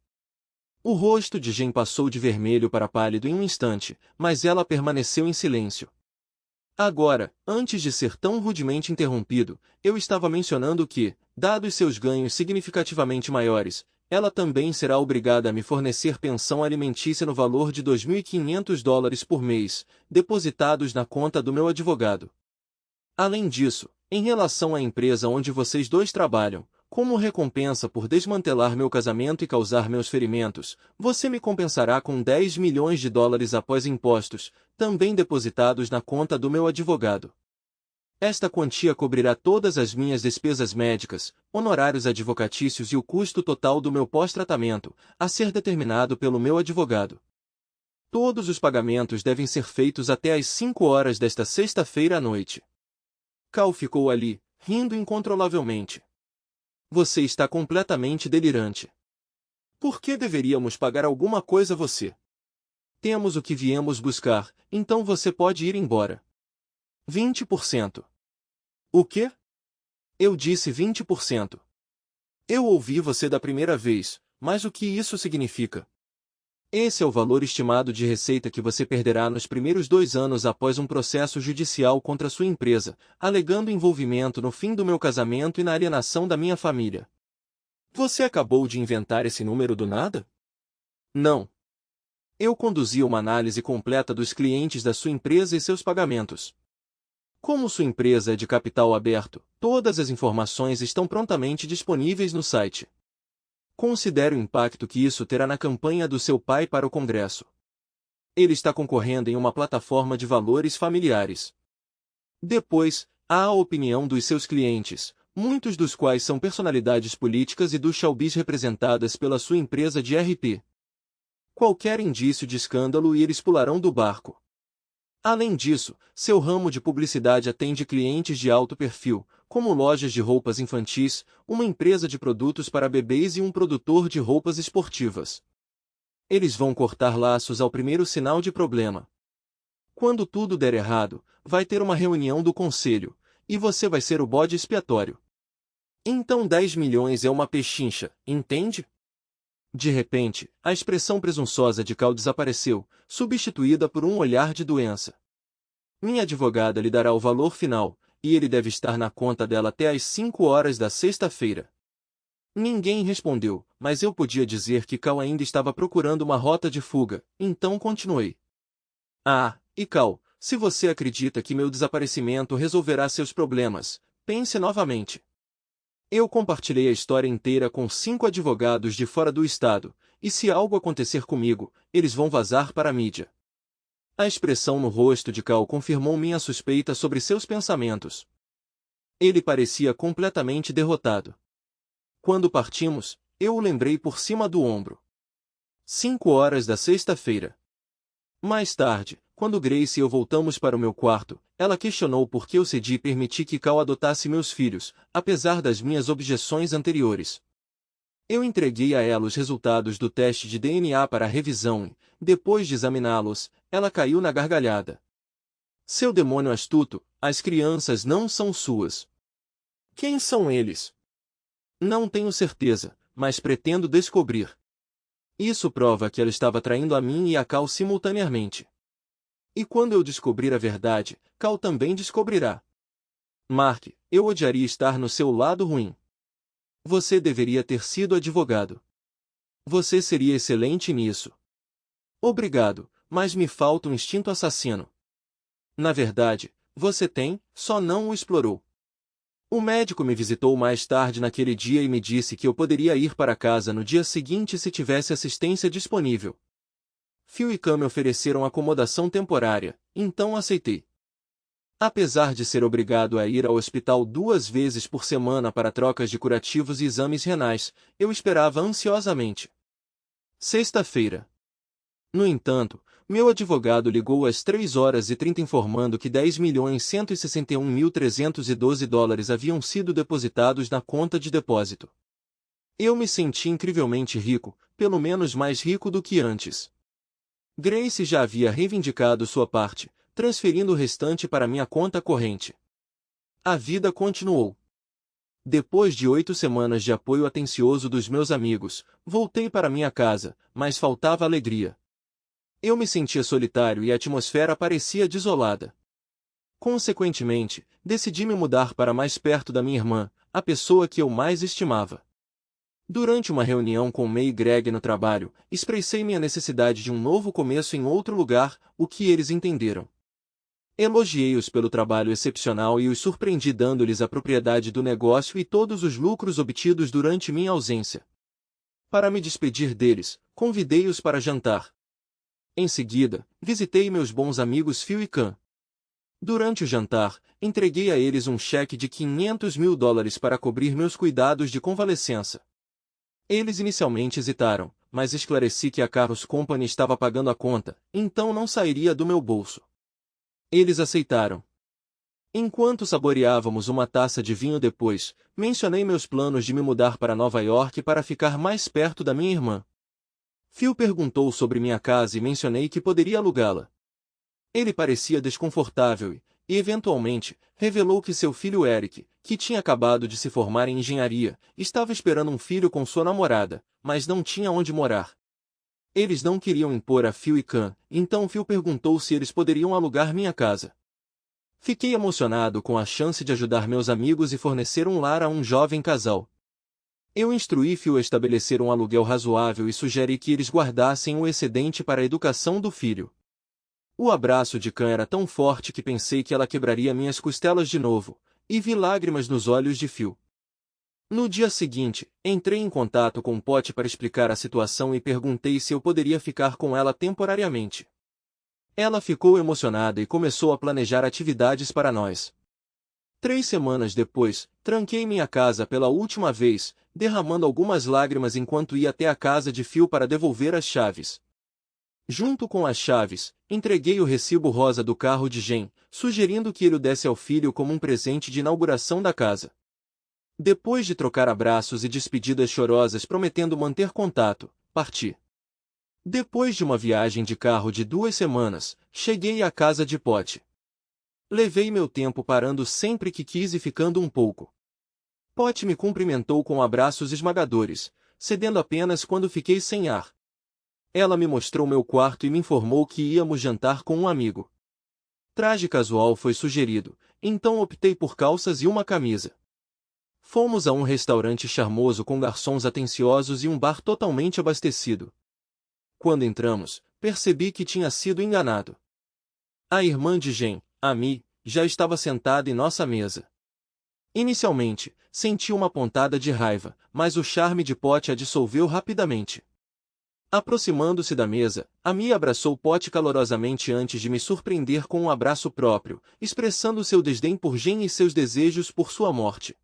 O rosto de Jen passou de vermelho para pálido em um instante, mas ela permaneceu em silêncio. Agora, antes de ser tão rudemente interrompido, eu estava mencionando que, dados seus ganhos significativamente maiores, ela também será obrigada a me fornecer pensão alimentícia no valor de 2.500 dólares por mês, depositados na conta do meu advogado. Além disso, em relação à empresa onde vocês 2 trabalham, como recompensa por desmantelar meu casamento e causar meus ferimentos, você me compensará com 10 milhões de dólares após impostos, também depositados na conta do meu advogado. Esta quantia cobrirá todas as minhas despesas médicas, honorários advocatícios e o custo total do meu pós-tratamento, a ser determinado pelo meu advogado. Todos os pagamentos devem ser feitos até às 5 horas desta sexta-feira à noite. Cal ficou ali, rindo incontrolavelmente. Você está completamente delirante. Por que deveríamos pagar alguma coisa a você? Temos o que viemos buscar, então você pode ir embora. 20%. O quê? Eu disse 20%. Eu ouvi você da primeira vez, mas o que isso significa? Esse é o valor estimado de receita que você perderá nos primeiros 2 anos após um processo judicial contra sua empresa, alegando envolvimento no fim do meu casamento e na alienação da minha família. Você acabou de inventar esse número do nada? Não. Eu conduzi uma análise completa dos clientes da sua empresa e seus pagamentos. Como sua empresa é de capital aberto, todas as informações estão prontamente disponíveis no site. Considere o impacto que isso terá na campanha do seu pai para o Congresso. Ele está concorrendo em uma plataforma de valores familiares. Depois, há a opinião dos seus clientes, muitos dos quais são personalidades políticas e do showbiz representadas pela sua empresa de RP. Qualquer indício de escândalo e eles pularão do barco. Além disso, seu ramo de publicidade atende clientes de alto perfil, como lojas de roupas infantis, uma empresa de produtos para bebês e um produtor de roupas esportivas. Eles vão cortar laços ao primeiro sinal de problema. Quando tudo der errado, vai ter uma reunião do conselho, e você vai ser o bode expiatório. Então 10 milhões é uma pechincha, entende? De repente, a expressão presunçosa de Cal desapareceu, substituída por um olhar de doença. Minha advogada lhe dará o valor final, e ele deve estar na conta dela até às 5 horas da sexta-feira. Ninguém respondeu, mas eu podia dizer que Cal ainda estava procurando uma rota de fuga, então continuei. Ah, e Cal, se você acredita que meu desaparecimento resolverá seus problemas, pense novamente. Eu compartilhei a história inteira com 5 advogados de fora do estado, e se algo acontecer comigo, eles vão vazar para a mídia. A expressão no rosto de Cal confirmou minha suspeita sobre seus pensamentos. Ele parecia completamente derrotado. Quando partimos, eu o lembrei por cima do ombro. 5 horas da sexta-feira. Mais tarde, quando Grace e eu voltamos para o meu quarto, ela questionou por que eu cedi e permiti que Cal adotasse meus filhos, apesar das minhas objeções anteriores. Eu entreguei a ela os resultados do teste de DNA para revisão e, depois de examiná-los, ela caiu na gargalhada. Seu demônio astuto, as crianças não são suas. Quem são eles? Não tenho certeza, mas pretendo descobrir. Isso prova que ela estava traindo a mim e a Cal simultaneamente. E quando eu descobrir a verdade, Cal também descobrirá. Mark, eu odiaria estar no seu lado ruim. Você deveria ter sido advogado. Você seria excelente nisso. Obrigado, mas me falta um instinto assassino. Na verdade, você tem, só não o explorou. O médico me visitou mais tarde naquele dia e me disse que eu poderia ir para casa no dia seguinte se tivesse assistência disponível. Phil e Cam me ofereceram acomodação temporária, então aceitei. Apesar de ser obrigado a ir ao hospital 2 vezes por semana para trocas de curativos e exames renais, eu esperava ansiosamente. Sexta-feira. No entanto, meu advogado ligou às 3h30 informando que $10.161.312 haviam sido depositados na conta de depósito. Eu me senti incrivelmente rico, pelo menos mais rico do que antes. Grace já havia reivindicado sua parte, transferindo o restante para minha conta corrente. A vida continuou. Depois de 8 semanas de apoio atencioso dos meus amigos, voltei para minha casa, mas faltava alegria. Eu me sentia solitário e a atmosfera parecia desolada. Consequentemente, decidi me mudar para mais perto da minha irmã, a pessoa que eu mais estimava. Durante uma reunião com May e Greg no trabalho, expressei minha necessidade de um novo começo em outro lugar, o que eles entenderam. Elogiei-os pelo trabalho excepcional e os surpreendi dando-lhes a propriedade do negócio e todos os lucros obtidos durante minha ausência. Para me despedir deles, convidei-os para jantar. Em seguida, visitei meus bons amigos Phil e Cam. Durante o jantar, entreguei a eles um cheque de $500 mil para cobrir meus cuidados de convalescença. Eles inicialmente hesitaram, mas esclareci que a Carlos Company estava pagando a conta, então não sairia do meu bolso. Eles aceitaram. Enquanto saboreávamos uma taça de vinho depois, mencionei meus planos de me mudar para Nova York para ficar mais perto da minha irmã. Phil perguntou sobre minha casa e mencionei que poderia alugá-la. Ele parecia desconfortável e, eventualmente, revelou que seu filho Eric, que tinha acabado de se formar em engenharia, estava esperando um filho com sua namorada, mas não tinha onde morar. Eles não queriam impor a Phil e Cam, então Phil perguntou se eles poderiam alugar minha casa. Fiquei emocionado com a chance de ajudar meus amigos e fornecer um lar a um jovem casal. Eu instruí Phil a estabelecer um aluguel razoável e sugeri que eles guardassem o excedente para a educação do filho. O abraço de Cam era tão forte que pensei que ela quebraria minhas costelas de novo, e vi lágrimas nos olhos de Phil. No dia seguinte, entrei em contato com Pote para explicar a situação e perguntei se eu poderia ficar com ela temporariamente. Ela ficou emocionada e começou a planejar atividades para nós. 3 semanas depois, tranquei minha casa pela última vez, derramando algumas lágrimas enquanto ia até a casa de Phil para devolver as chaves. Junto com as chaves, entreguei o recibo rosa do carro de Jen, sugerindo que ele o desse ao filho como um presente de inauguração da casa. Depois de trocar abraços e despedidas chorosas prometendo manter contato, parti. Depois de uma viagem de carro de 2 semanas, cheguei à casa de Pote. Levei meu tempo parando sempre que quis e ficando um pouco. Pote me cumprimentou com abraços esmagadores, cedendo apenas quando fiquei sem ar. Ela me mostrou meu quarto e me informou que íamos jantar com um amigo. Traje casual foi sugerido, então optei por calças e uma camisa. Fomos a um restaurante charmoso com garçons atenciosos e um bar totalmente abastecido. Quando entramos, percebi que tinha sido enganado. A irmã de Jen, Ami, já estava sentada em nossa mesa. Inicialmente, senti uma pontada de raiva, mas o charme de Pote a dissolveu rapidamente. Aproximando-se da mesa, Ami abraçou Pote calorosamente antes de me surpreender com um abraço próprio, expressando seu desdém por Jen e seus desejos por sua morte.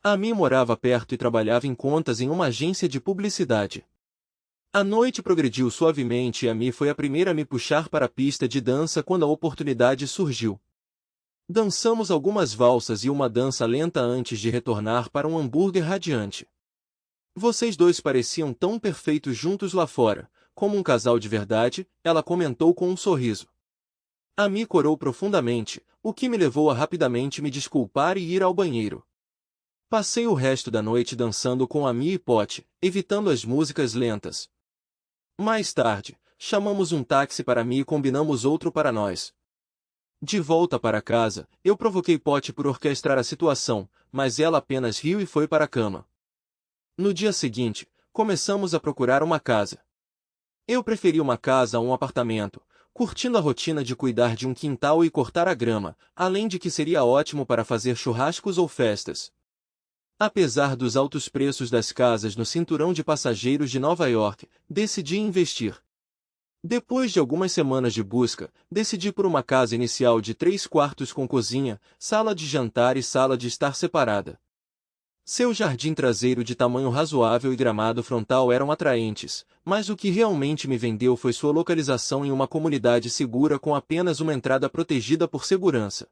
Ami morava perto e trabalhava em contas em uma agência de publicidade. A noite progrediu suavemente e Ami foi a primeira a me puxar para a pista de dança quando a oportunidade surgiu. Dançamos algumas valsas e uma dança lenta antes de retornar para um hambúrguer radiante. Vocês dois pareciam tão perfeitos juntos lá fora, como um casal de verdade, ela comentou com um sorriso. Ami corou profundamente, o que me levou a rapidamente me desculpar e ir ao banheiro. Passei o resto da noite dançando com Ami e Pote, evitando as músicas lentas. Mais tarde, chamamos um táxi para mim e combinamos outro para nós. De volta para casa, eu provoquei Pote por orquestrar a situação, mas ela apenas riu e foi para a cama. No dia seguinte, começamos a procurar uma casa. Eu preferi uma casa a um apartamento, curtindo a rotina de cuidar de um quintal e cortar a grama, além de que seria ótimo para fazer churrascos ou festas. Apesar dos altos preços das casas no cinturão de passageiros de Nova York, decidi investir. Depois de algumas semanas de busca, decidi por uma casa inicial de 3 quartos com cozinha, sala de jantar e sala de estar separada. Seu jardim traseiro de tamanho razoável e gramado frontal eram atraentes, mas o que realmente me vendeu foi sua localização em uma comunidade segura com apenas uma entrada protegida por segurança.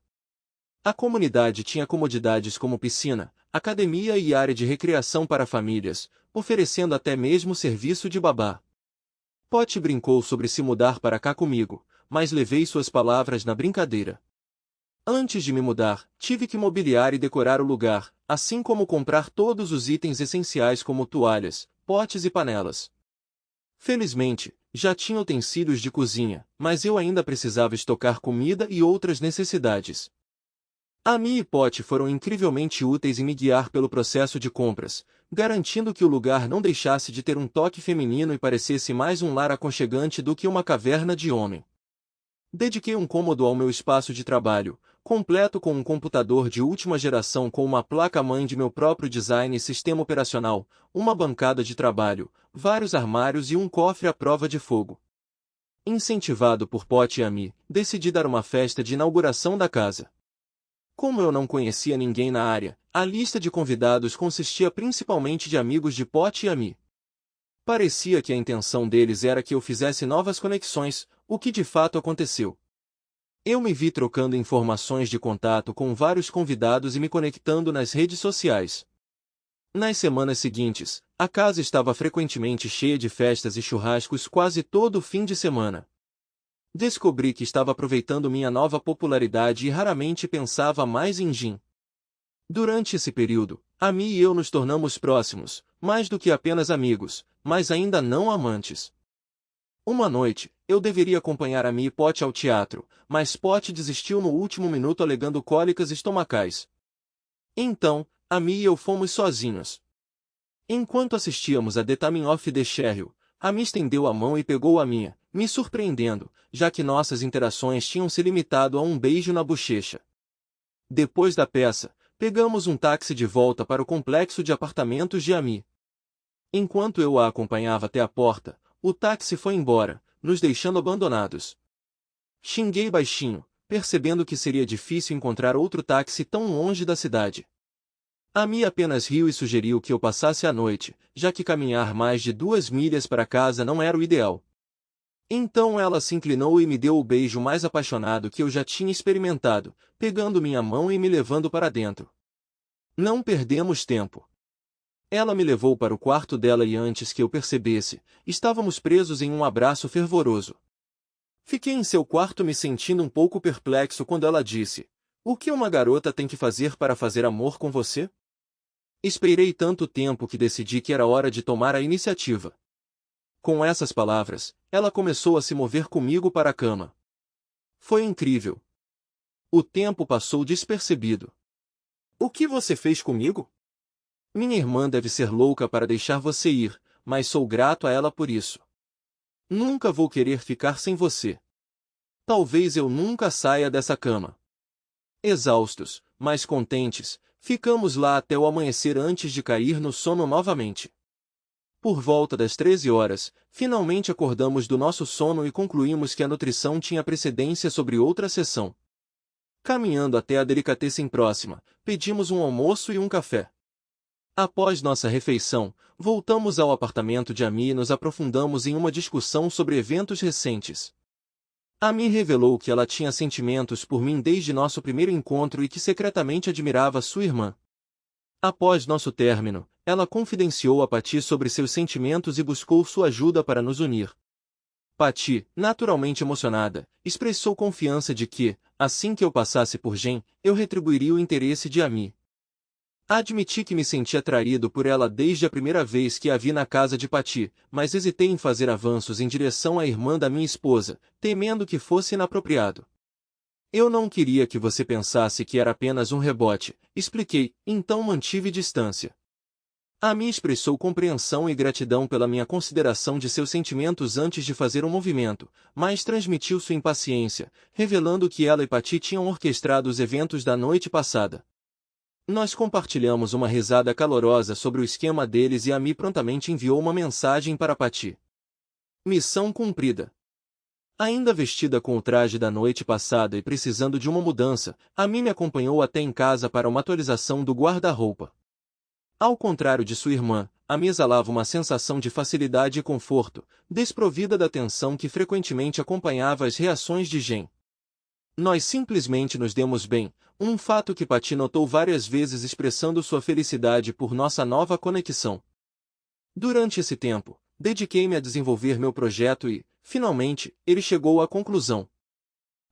A comunidade tinha comodidades como piscina, academia e área de recreação para famílias, oferecendo até mesmo serviço de babá. Pote brincou sobre se mudar para cá comigo, mas levei suas palavras na brincadeira. Antes de me mudar, tive que mobiliar e decorar o lugar, assim como comprar todos os itens essenciais como toalhas, potes e panelas. Felizmente, já tinha utensílios de cozinha, mas eu ainda precisava estocar comida e outras necessidades. Ami e Pote foram incrivelmente úteis em me guiar pelo processo de compras, garantindo que o lugar não deixasse de ter um toque feminino e parecesse mais um lar aconchegante do que uma caverna de homem. Dediquei um cômodo ao meu espaço de trabalho, completo com um computador de última geração com uma placa-mãe de meu próprio design e sistema operacional, uma bancada de trabalho, vários armários e um cofre à prova de fogo. Incentivado por Pote e Ami, decidi dar uma festa de inauguração da casa. Como eu não conhecia ninguém na área, a lista de convidados consistia principalmente de amigos de Pote e Ami. Parecia que a intenção deles era que eu fizesse novas conexões, o que de fato aconteceu. Eu me vi trocando informações de contato com vários convidados e me conectando nas redes sociais. Nas semanas seguintes, a casa estava frequentemente cheia de festas e churrascos quase todo fim de semana. Descobri que estava aproveitando minha nova popularidade e raramente pensava mais em Jin. Durante esse período, Ami e eu nos tornamos próximos, mais do que apenas amigos, mas ainda não amantes. Uma noite, eu deveria acompanhar Ami e Pote ao teatro, mas Pote desistiu no último minuto alegando cólicas estomacais. Então, Ami e eu fomos sozinhos. Enquanto assistíamos a The Taming of the Shrew, Ami estendeu a mão e pegou a minha, me surpreendendo, já que nossas interações tinham se limitado a um beijo na bochecha. Depois da peça, pegamos um táxi de volta para o complexo de apartamentos de Ami. Enquanto eu a acompanhava até a porta, o táxi foi embora, nos deixando abandonados. Xinguei baixinho, percebendo que seria difícil encontrar outro táxi tão longe da cidade. Ami apenas riu e sugeriu que eu passasse a noite, já que caminhar mais de 2 milhas para casa não era o ideal. Então ela se inclinou e me deu o beijo mais apaixonado que eu já tinha experimentado, pegando minha mão e me levando para dentro. Não perdemos tempo. Ela me levou para o quarto dela e antes que eu percebesse, estávamos presos em um abraço fervoroso. Fiquei em seu quarto me sentindo um pouco perplexo quando ela disse: "O que uma garota tem que fazer para fazer amor com você?" Esperei tanto tempo que decidi que era hora de tomar a iniciativa. Com essas palavras, ela começou a se mover comigo para a cama. Foi incrível. O tempo passou despercebido. "O que você fez comigo?" "Minha irmã deve ser louca para deixar você ir, mas sou grato a ela por isso. Nunca vou querer ficar sem você. Talvez eu nunca saia dessa cama." Exaustos, mas contentes, ficamos lá até o amanhecer antes de cair no sono novamente. Por volta das 13 horas, finalmente acordamos do nosso sono e concluímos que a nutrição tinha precedência sobre outra sessão. Caminhando até a delicatessen próxima, pedimos um almoço e um café. Após nossa refeição, voltamos ao apartamento de Amy e nos aprofundamos em uma discussão sobre eventos recentes. Amy revelou que ela tinha sentimentos por mim desde nosso primeiro encontro e que secretamente admirava sua irmã. Após nosso término, ela confidenciou a Patty sobre seus sentimentos e buscou sua ajuda para nos unir. Patty, naturalmente emocionada, expressou confiança de que, assim que eu passasse por Jen, eu retribuiria o interesse de Amy. Admiti que me senti atraído por ela desde a primeira vez que a vi na casa de Patty, mas hesitei em fazer avanços em direção à irmã da minha esposa, temendo que fosse inapropriado. "Eu não queria que você pensasse que era apenas um rebote", expliquei, então mantive distância. Amy expressou compreensão e gratidão pela minha consideração de seus sentimentos antes de fazer um movimento, mas transmitiu sua impaciência, revelando que ela e Patty tinham orquestrado os eventos da noite passada. Nós compartilhamos uma risada calorosa sobre o esquema deles e Amy prontamente enviou uma mensagem para Patty. Missão cumprida. Ainda vestida com o traje da noite passada e precisando de uma mudança, Amy me acompanhou até em casa para uma atualização do guarda-roupa. Ao contrário de sua irmã, Amy exalava uma sensação de facilidade e conforto, desprovida da tensão que frequentemente acompanhava as reações de Jen. Nós simplesmente nos demos bem, um fato que Patty notou várias vezes expressando sua felicidade por nossa nova conexão. Durante esse tempo, dediquei-me a desenvolver meu projeto e, finalmente, ele chegou à conclusão.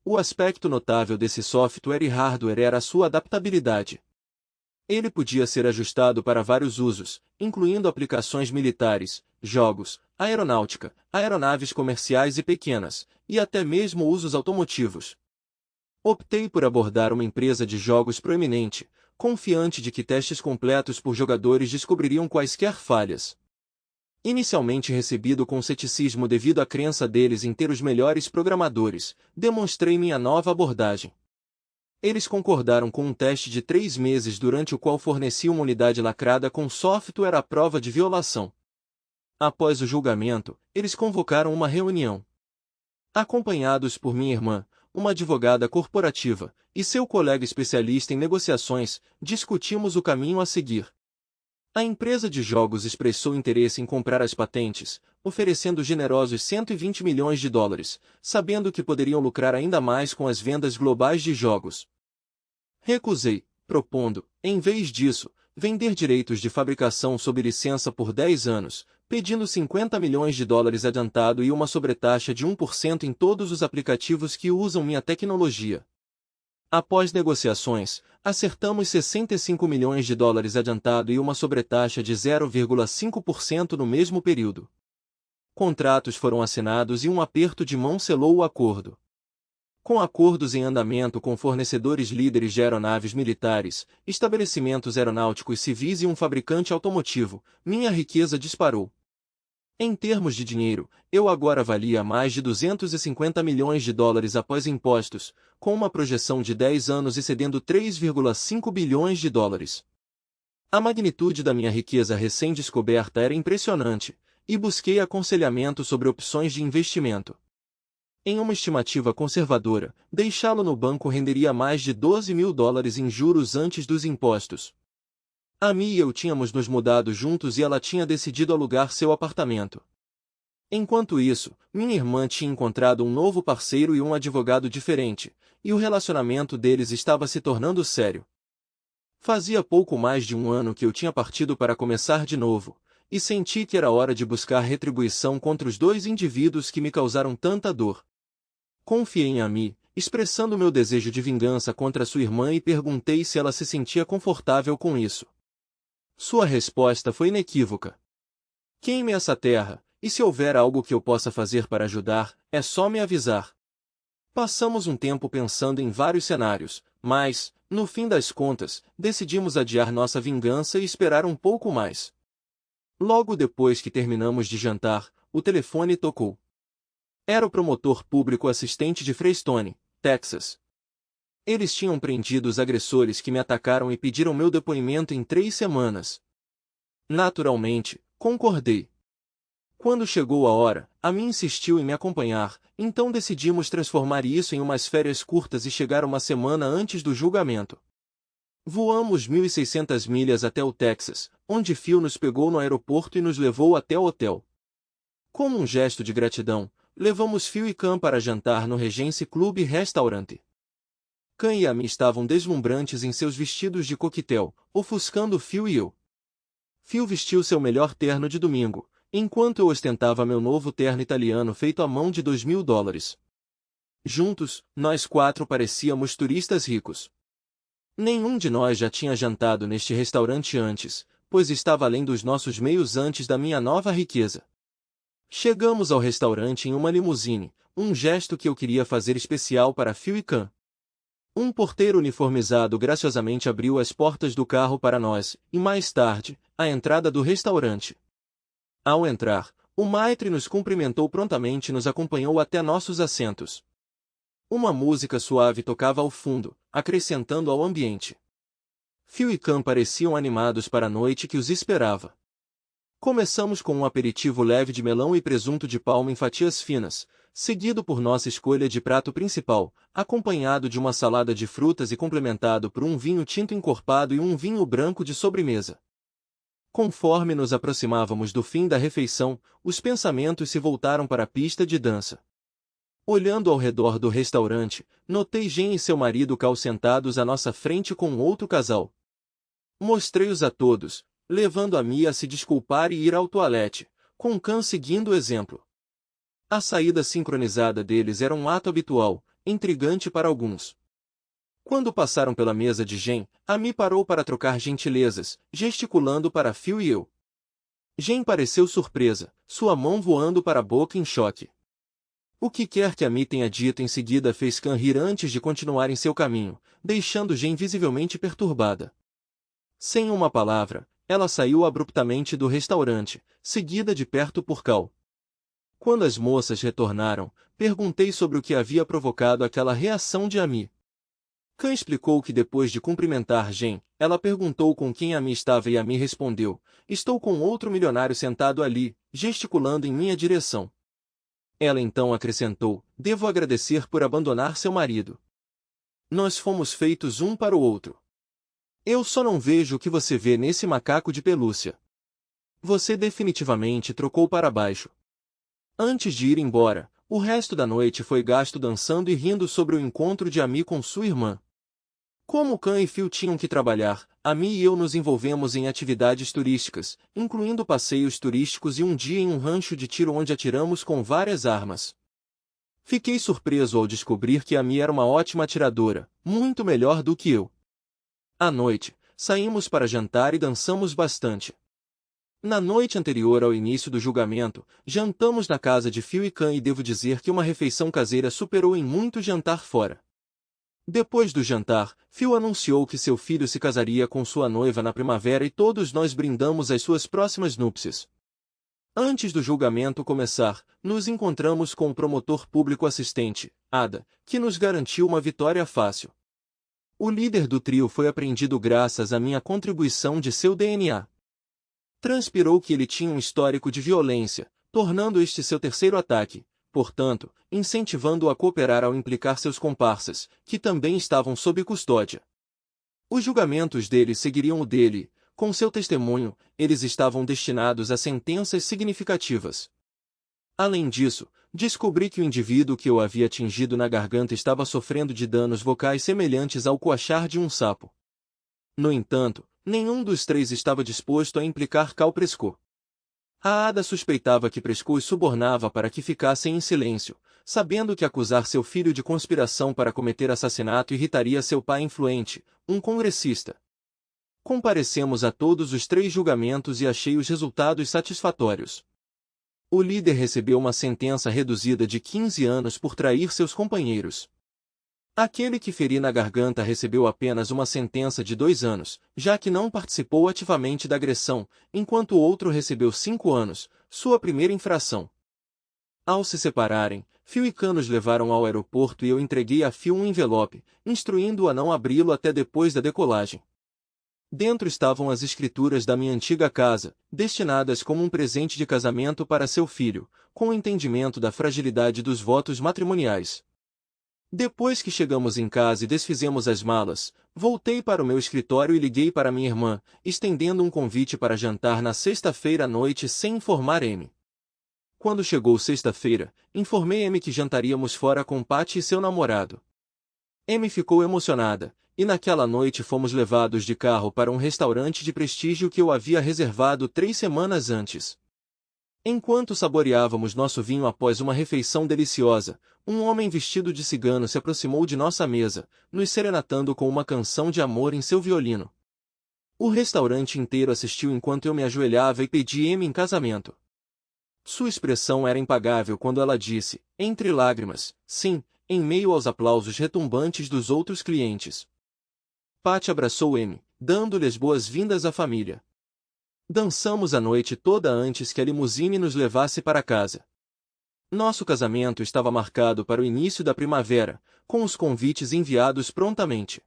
O aspecto notável desse software e hardware era a sua adaptabilidade. Ele podia ser ajustado para vários usos, incluindo aplicações militares, jogos, aeronáutica, aeronaves comerciais e pequenas, e até mesmo usos automotivos. Optei por abordar uma empresa de jogos proeminente, confiante de que testes completos por jogadores descobririam quaisquer falhas. Inicialmente recebido com ceticismo devido à crença deles em ter os melhores programadores, demonstrei minha nova abordagem. Eles concordaram com um teste de 3 meses durante o qual fornecia uma unidade lacrada com software à prova de violação. Após o julgamento, eles convocaram uma reunião. Acompanhados por minha irmã, uma advogada corporativa, e seu colega especialista em negociações, discutimos o caminho a seguir. A empresa de jogos expressou interesse em comprar as patentes, oferecendo generosos $120 milhões, sabendo que poderiam lucrar ainda mais com as vendas globais de jogos. Recusei, propondo, em vez disso, vender direitos de fabricação sob licença por 10 anos, pedindo $50 milhões adiantado e uma sobretaxa de 1% em todos os aplicativos que usam minha tecnologia. Após negociações, acertamos $65 milhões adiantado e uma sobretaxa de 0,5% no mesmo período. Contratos foram assinados e um aperto de mão selou o acordo. Com acordos em andamento com fornecedores líderes de aeronaves militares, estabelecimentos aeronáuticos civis e um fabricante automotivo, minha riqueza disparou. Em termos de dinheiro, eu agora valia mais de $250 milhões após impostos, com uma projeção de 10 anos excedendo $3,5 bilhões. A magnitude da minha riqueza recém-descoberta era impressionante, e busquei aconselhamento sobre opções de investimento. Em uma estimativa conservadora, deixá-lo no banco renderia mais de $12 mil em juros antes dos impostos. Amy e eu tínhamos nos mudado juntos e ela tinha decidido alugar seu apartamento. Enquanto isso, minha irmã tinha encontrado um novo parceiro e um advogado diferente, e o relacionamento deles estava se tornando sério. Fazia pouco mais de um ano que eu tinha partido para começar de novo, e senti que era hora de buscar retribuição contra os dois indivíduos que me causaram tanta dor. Confiei em Amy, expressando meu desejo de vingança contra sua irmã e perguntei se ela se sentia confortável com isso. Sua resposta foi inequívoca. Queime essa terra, e se houver algo que eu possa fazer para ajudar, é só me avisar. Passamos um tempo pensando em vários cenários, mas, no fim das contas, decidimos adiar nossa vingança e esperar um pouco mais. Logo depois que terminamos de jantar, o telefone tocou. Era o promotor público assistente de Freestone, Texas. Eles tinham prendido os agressores que me atacaram e pediram meu depoimento em 3 semanas. Naturalmente, concordei. Quando chegou a hora, Amy insistiu em me acompanhar, então decidimos transformar isso em umas férias curtas e chegar uma semana antes do julgamento. Voamos 1.600 milhas até o Texas, onde Phil nos pegou no aeroporto e nos levou até o hotel. Como um gesto de gratidão, levamos Phil e Cam para jantar no Regency Club Restaurante. Cam e Amy estavam deslumbrantes em seus vestidos de coquetel, ofuscando Phil e eu. Phil vestiu seu melhor terno de domingo, enquanto eu ostentava meu novo terno italiano feito à mão de $2.000. Juntos, nós 4 parecíamos turistas ricos. Nenhum de nós já tinha jantado neste restaurante antes, pois estava além dos nossos meios antes da minha nova riqueza. Chegamos ao restaurante em uma limusine, um gesto que eu queria fazer especial para Phil e Cam. Um porteiro uniformizado graciosamente abriu as portas do carro para nós, e mais tarde, a entrada do restaurante. Ao entrar, o maitre nos cumprimentou prontamente e nos acompanhou até nossos assentos. Uma música suave tocava ao fundo, acrescentando ao ambiente. Phil e Cam pareciam animados para a noite que os esperava. Começamos com um aperitivo leve de melão e presunto de palma em fatias finas, seguido por nossa escolha de prato principal, acompanhado de uma salada de frutas e complementado por um vinho tinto encorpado e um vinho branco de sobremesa. Conforme nos aproximávamos do fim da refeição, os pensamentos se voltaram para a pista de dança. Olhando ao redor do restaurante, notei Jen e seu marido Cal sentados à nossa frente com outro casal. Mostrei-os a todos, levando a Mia a se desculpar e ir ao toalete, com Cam seguindo o exemplo. A saída sincronizada deles era um ato habitual, intrigante para alguns. Quando passaram pela mesa de Jen, Amy parou para trocar gentilezas, gesticulando para Phil e eu. Jen pareceu surpresa, sua mão voando para a boca em choque. O que quer que Amy tenha dito em seguida fez Cam rir antes de continuar em seu caminho, deixando Jen visivelmente perturbada. Sem uma palavra, ela saiu abruptamente do restaurante, seguida de perto por Cal. Quando as moças retornaram, perguntei sobre o que havia provocado aquela reação de Amy. Cam explicou que depois de cumprimentar Jen, ela perguntou com quem Amy estava e Amy respondeu: "Estou com outro milionário sentado ali, gesticulando em minha direção." Ela então acrescentou: "Devo agradecer por abandonar seu marido. Nós fomos feitos um para o outro. Eu só não vejo o que você vê nesse macaco de pelúcia. Você definitivamente trocou para baixo." Antes de ir embora, o resto da noite foi gasto dançando e rindo sobre o encontro de Amy com sua irmã. Como Cam e Phil tinham que trabalhar, Amy e eu nos envolvemos em atividades turísticas, incluindo passeios turísticos e um dia em um rancho de tiro onde atiramos com várias armas. Fiquei surpreso ao descobrir que Amy era uma ótima atiradora, muito melhor do que eu. À noite, saímos para jantar e dançamos bastante. Na noite anterior ao início do julgamento, jantamos na casa de Phil e Cam e devo dizer que uma refeição caseira superou em muito jantar fora. Depois do jantar, Phil anunciou que seu filho se casaria com sua noiva na primavera e todos nós brindamos às suas próximas núpcias. Antes do julgamento começar, nos encontramos com o promotor público assistente, Ada, que nos garantiu uma vitória fácil. O líder do trio foi apreendido graças à minha contribuição de seu DNA. Transpirou que ele tinha um histórico de violência, tornando este seu terceiro ataque, portanto, incentivando-o a cooperar ao implicar seus comparsas, que também estavam sob custódia. Os julgamentos dele seguiriam o dele, com seu testemunho, eles estavam destinados a sentenças significativas. Além disso, descobri que o indivíduo que eu havia atingido na garganta estava sofrendo de danos vocais semelhantes ao coachar de um sapo. No entanto, nenhum dos três estava disposto a implicar Cal Prescott. A Ada suspeitava que Prescott os subornava para que ficassem em silêncio, sabendo que acusar seu filho de conspiração para cometer assassinato irritaria seu pai influente, um congressista. Comparecemos a todos os 3 julgamentos e achei os resultados satisfatórios. O líder recebeu uma sentença reduzida de 15 anos por trair seus companheiros. Aquele que feri na garganta recebeu apenas uma sentença de 2 anos, já que não participou ativamente da agressão, enquanto o outro recebeu 5 anos, sua primeira infração. Ao se separarem, Phil e Khan nos levaram ao aeroporto e eu entreguei a Phil um envelope, instruindo-o a não abri-lo até depois da decolagem. Dentro estavam as escrituras da minha antiga casa, destinadas como um presente de casamento para seu filho, com o entendimento da fragilidade dos votos matrimoniais. Depois que chegamos em casa e desfizemos as malas, voltei para o meu escritório e liguei para minha irmã, estendendo um convite para jantar na sexta-feira à noite sem informar Amy. Quando chegou sexta-feira, informei Amy que jantaríamos fora com Patty e seu namorado. Amy ficou emocionada, e naquela noite fomos levados de carro para um restaurante de prestígio que eu havia reservado 3 semanas antes. Enquanto saboreávamos nosso vinho após uma refeição deliciosa, um homem vestido de cigano se aproximou de nossa mesa, nos serenatando com uma canção de amor em seu violino. O restaurante inteiro assistiu enquanto eu me ajoelhava e pedi Amy em casamento. Sua expressão era impagável quando ela disse, entre lágrimas, sim, em meio aos aplausos retumbantes dos outros clientes. Patty abraçou Amy, dando-lhe as boas-vindas à família. Dançamos a noite toda antes que a limusine nos levasse para casa. Nosso casamento estava marcado para o início da primavera, com os convites enviados prontamente.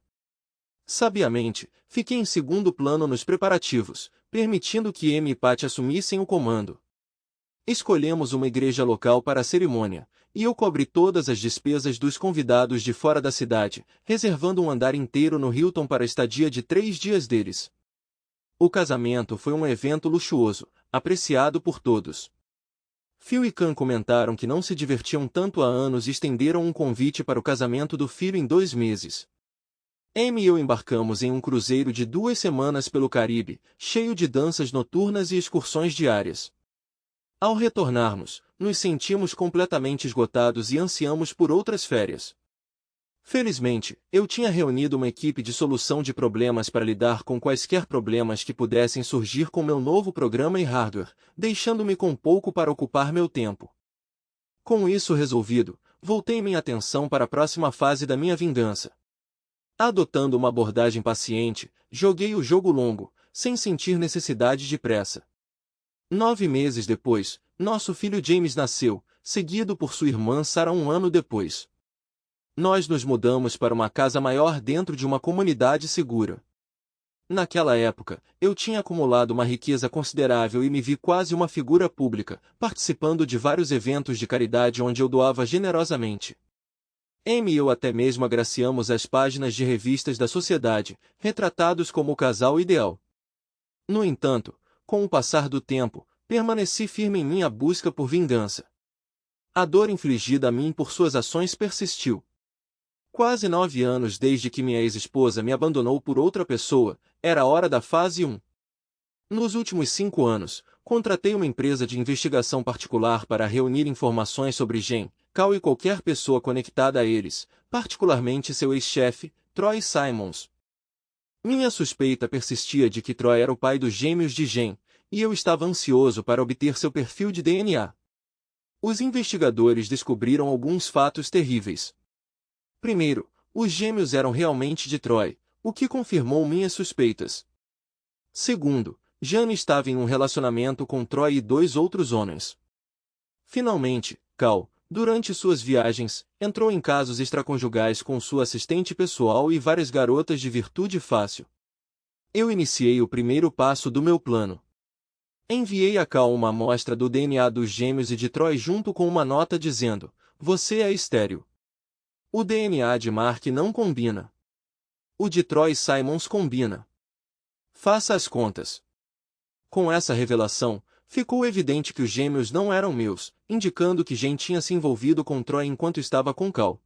Sabiamente, fiquei em segundo plano nos preparativos, permitindo que Amy e Patty assumissem o comando. Escolhemos uma igreja local para a cerimônia, e eu cobri todas as despesas dos convidados de fora da cidade, reservando um andar inteiro no Hilton para a estadia de 3 dias deles. O casamento foi um evento luxuoso, apreciado por todos. Phil e Khan comentaram que não se divertiam tanto há anos e estenderam um convite para o casamento do filho em 2 meses. Amy e eu embarcamos em um cruzeiro de 2 semanas pelo Caribe, cheio de danças noturnas e excursões diárias. Ao retornarmos, nos sentimos completamente esgotados e ansiamos por outras férias. Felizmente, eu tinha reunido uma equipe de solução de problemas para lidar com quaisquer problemas que pudessem surgir com meu novo programa e hardware, deixando-me com pouco para ocupar meu tempo. Com isso resolvido, voltei minha atenção para a próxima fase da minha vingança. Adotando uma abordagem paciente, joguei o jogo longo, sem sentir necessidade de pressa. 9 meses depois, nosso filho James nasceu, seguido por sua irmã Sarah 1 ano depois. Nós nos mudamos para uma casa maior dentro de uma comunidade segura. Naquela época, eu tinha acumulado uma riqueza considerável e me vi quase uma figura pública, participando de vários eventos de caridade onde eu doava generosamente. Amy e eu até mesmo agraciamos as páginas de revistas da sociedade, retratados como o casal ideal. No entanto, com o passar do tempo, permaneci firme em minha busca por vingança. A dor infligida a mim por suas ações persistiu. Quase 9 anos desde que minha ex-esposa me abandonou por outra pessoa, era a hora da fase 1. Nos últimos 5 anos, contratei uma empresa de investigação particular para reunir informações sobre Jen, Cal e qualquer pessoa conectada a eles, particularmente seu ex-chefe, Troy Simons. Minha suspeita persistia de que Troy era o pai dos gêmeos de Jen, e eu estava ansioso para obter seu perfil de DNA. Os investigadores descobriram alguns fatos terríveis. Primeiro, os gêmeos eram realmente de Troy, o que confirmou minhas suspeitas. Segundo, Jane estava em um relacionamento com Troy e 2 outros homens. Finalmente, Cal, durante suas viagens, entrou em casos extraconjugais com sua assistente pessoal e várias garotas de virtude fácil. Eu iniciei o primeiro passo do meu plano. Enviei a Cal uma amostra do DNA dos gêmeos e de Troy junto com uma nota dizendo: "Você é estéril." O DNA de Mark não combina. O de Troy Simons combina. Faça as contas. Com essa revelação, Ficou evidente que os gêmeos não eram meus, indicando que Jen tinha se envolvido com Troy enquanto estava com Cal.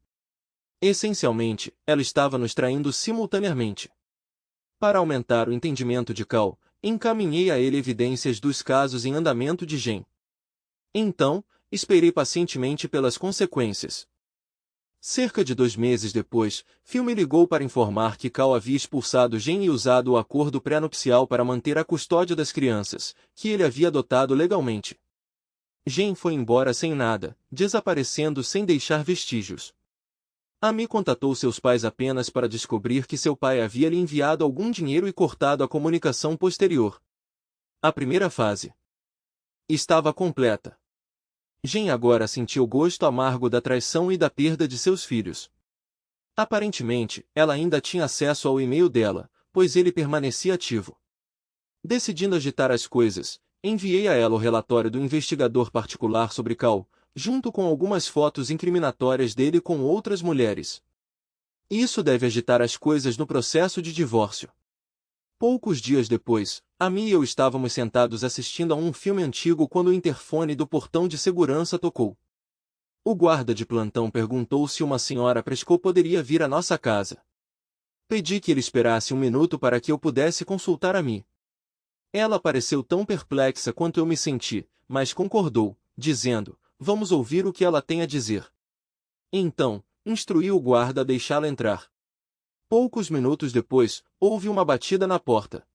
Essencialmente, ela estava nos traindo simultaneamente. Para aumentar o entendimento de Cal, encaminhei a ele evidências dos casos em andamento de Jen. Então, esperei pacientemente pelas consequências. Cerca de 2 meses depois, Phil me ligou para informar que Cal havia expulsado Jen e usado o acordo pré-nupcial para manter a custódia das crianças, que ele havia adotado legalmente. Jen foi embora sem nada, desaparecendo sem deixar vestígios. Amy contatou seus pais apenas para descobrir que seu pai havia lhe enviado algum dinheiro e cortado a comunicação posterior. A primeira fase estava completa. Jen agora sentiu o gosto amargo da traição e da perda de seus filhos. Aparentemente, ela ainda tinha acesso ao e-mail dela, pois ele permanecia ativo. Decidindo agitar as coisas, enviei a ela o relatório do investigador particular sobre Cal, junto com algumas fotos incriminatórias dele com outras mulheres. Isso deve agitar as coisas no processo de divórcio. Poucos dias depois, Amy e eu estávamos sentados assistindo a um filme antigo quando o interfone do portão de segurança tocou. O guarda de plantão perguntou se uma senhora Prescott poderia vir à nossa casa. Pedi que ele esperasse 1 minuto para que eu pudesse consultar Amy. Ela pareceu tão perplexa quanto eu me senti, mas concordou, dizendo: "Vamos ouvir o que ela tem a dizer." Então, instruí o guarda a deixá-la entrar. Poucos minutos depois, houve uma batida na porta.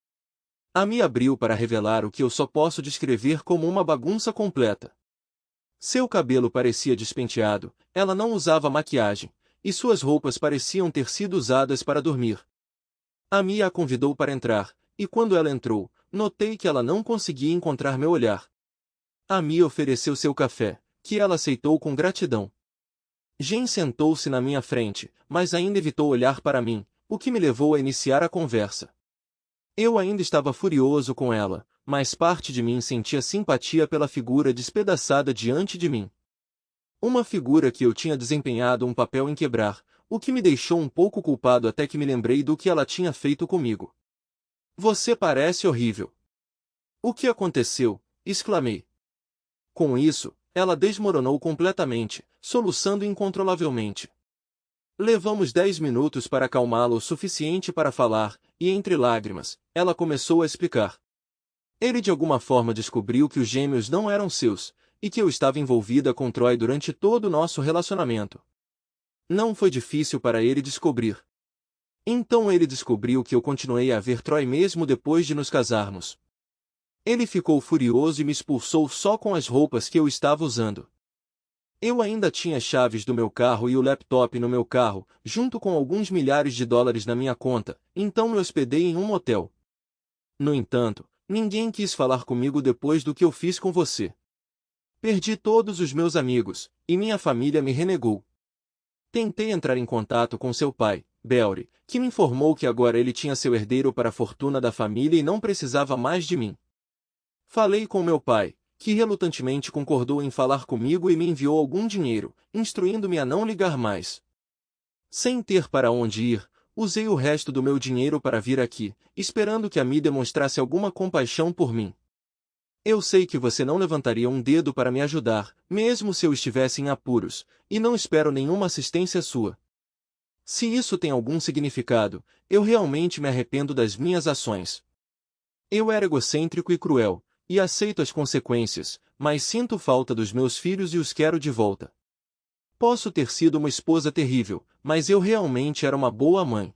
Amy abriu para revelar o que eu só posso descrever como uma bagunça completa. Seu cabelo parecia despenteado, ela não usava maquiagem, e suas roupas pareciam ter sido usadas para dormir. Amy a convidou para entrar, e quando ela entrou, notei que ela não conseguia encontrar meu olhar. Amy ofereceu seu café, que ela aceitou com gratidão. Jen sentou-se na minha frente, mas ainda evitou olhar para mim, o que me levou a iniciar a conversa. Eu ainda estava furioso com ela, mas parte de mim sentia simpatia pela figura despedaçada diante de mim. Uma figura que eu tinha desempenhado um papel em quebrar, o que me deixou um pouco culpado até que me lembrei do que ela tinha feito comigo. "Você parece horrível." "O que aconteceu?" exclamei. Com isso, ela desmoronou completamente, soluçando incontrolavelmente. Levamos 10 minutos para acalmá-la o suficiente para falar, e entre lágrimas, ela começou a explicar. Ele de alguma forma descobriu que os gêmeos não eram seus, e que eu estava envolvida com Troy durante todo o nosso relacionamento. Não foi difícil para ele descobrir. Então ele descobriu que eu continuei a ver Troy mesmo depois de nos casarmos. Ele ficou furioso e me expulsou só com as roupas que eu estava usando. Eu ainda tinha as chaves do meu carro e o laptop no meu carro, junto com alguns milhares de dólares na minha conta, então me hospedei em um motel. No entanto, ninguém quis falar comigo depois do que eu fiz com você. Perdi todos os meus amigos, e minha família me renegou. Tentei entrar em contato com seu pai, Belry, que me informou que agora ele tinha seu herdeiro para a fortuna da família e não precisava mais de mim. Falei com meu pai, que relutantemente concordou em falar comigo e me enviou algum dinheiro, instruindo-me a não ligar mais. Sem ter para onde ir, usei o resto do meu dinheiro para vir aqui, esperando que a Amy demonstrasse alguma compaixão por mim. Eu sei que você não levantaria um dedo para me ajudar, mesmo se eu estivesse em apuros, e não espero nenhuma assistência sua. Se isso tem algum significado, eu realmente me arrependo das minhas ações. Eu era egocêntrico e cruel, e aceito as consequências, mas sinto falta dos meus filhos e os quero de volta. Posso ter sido uma esposa terrível, mas eu realmente era uma boa mãe.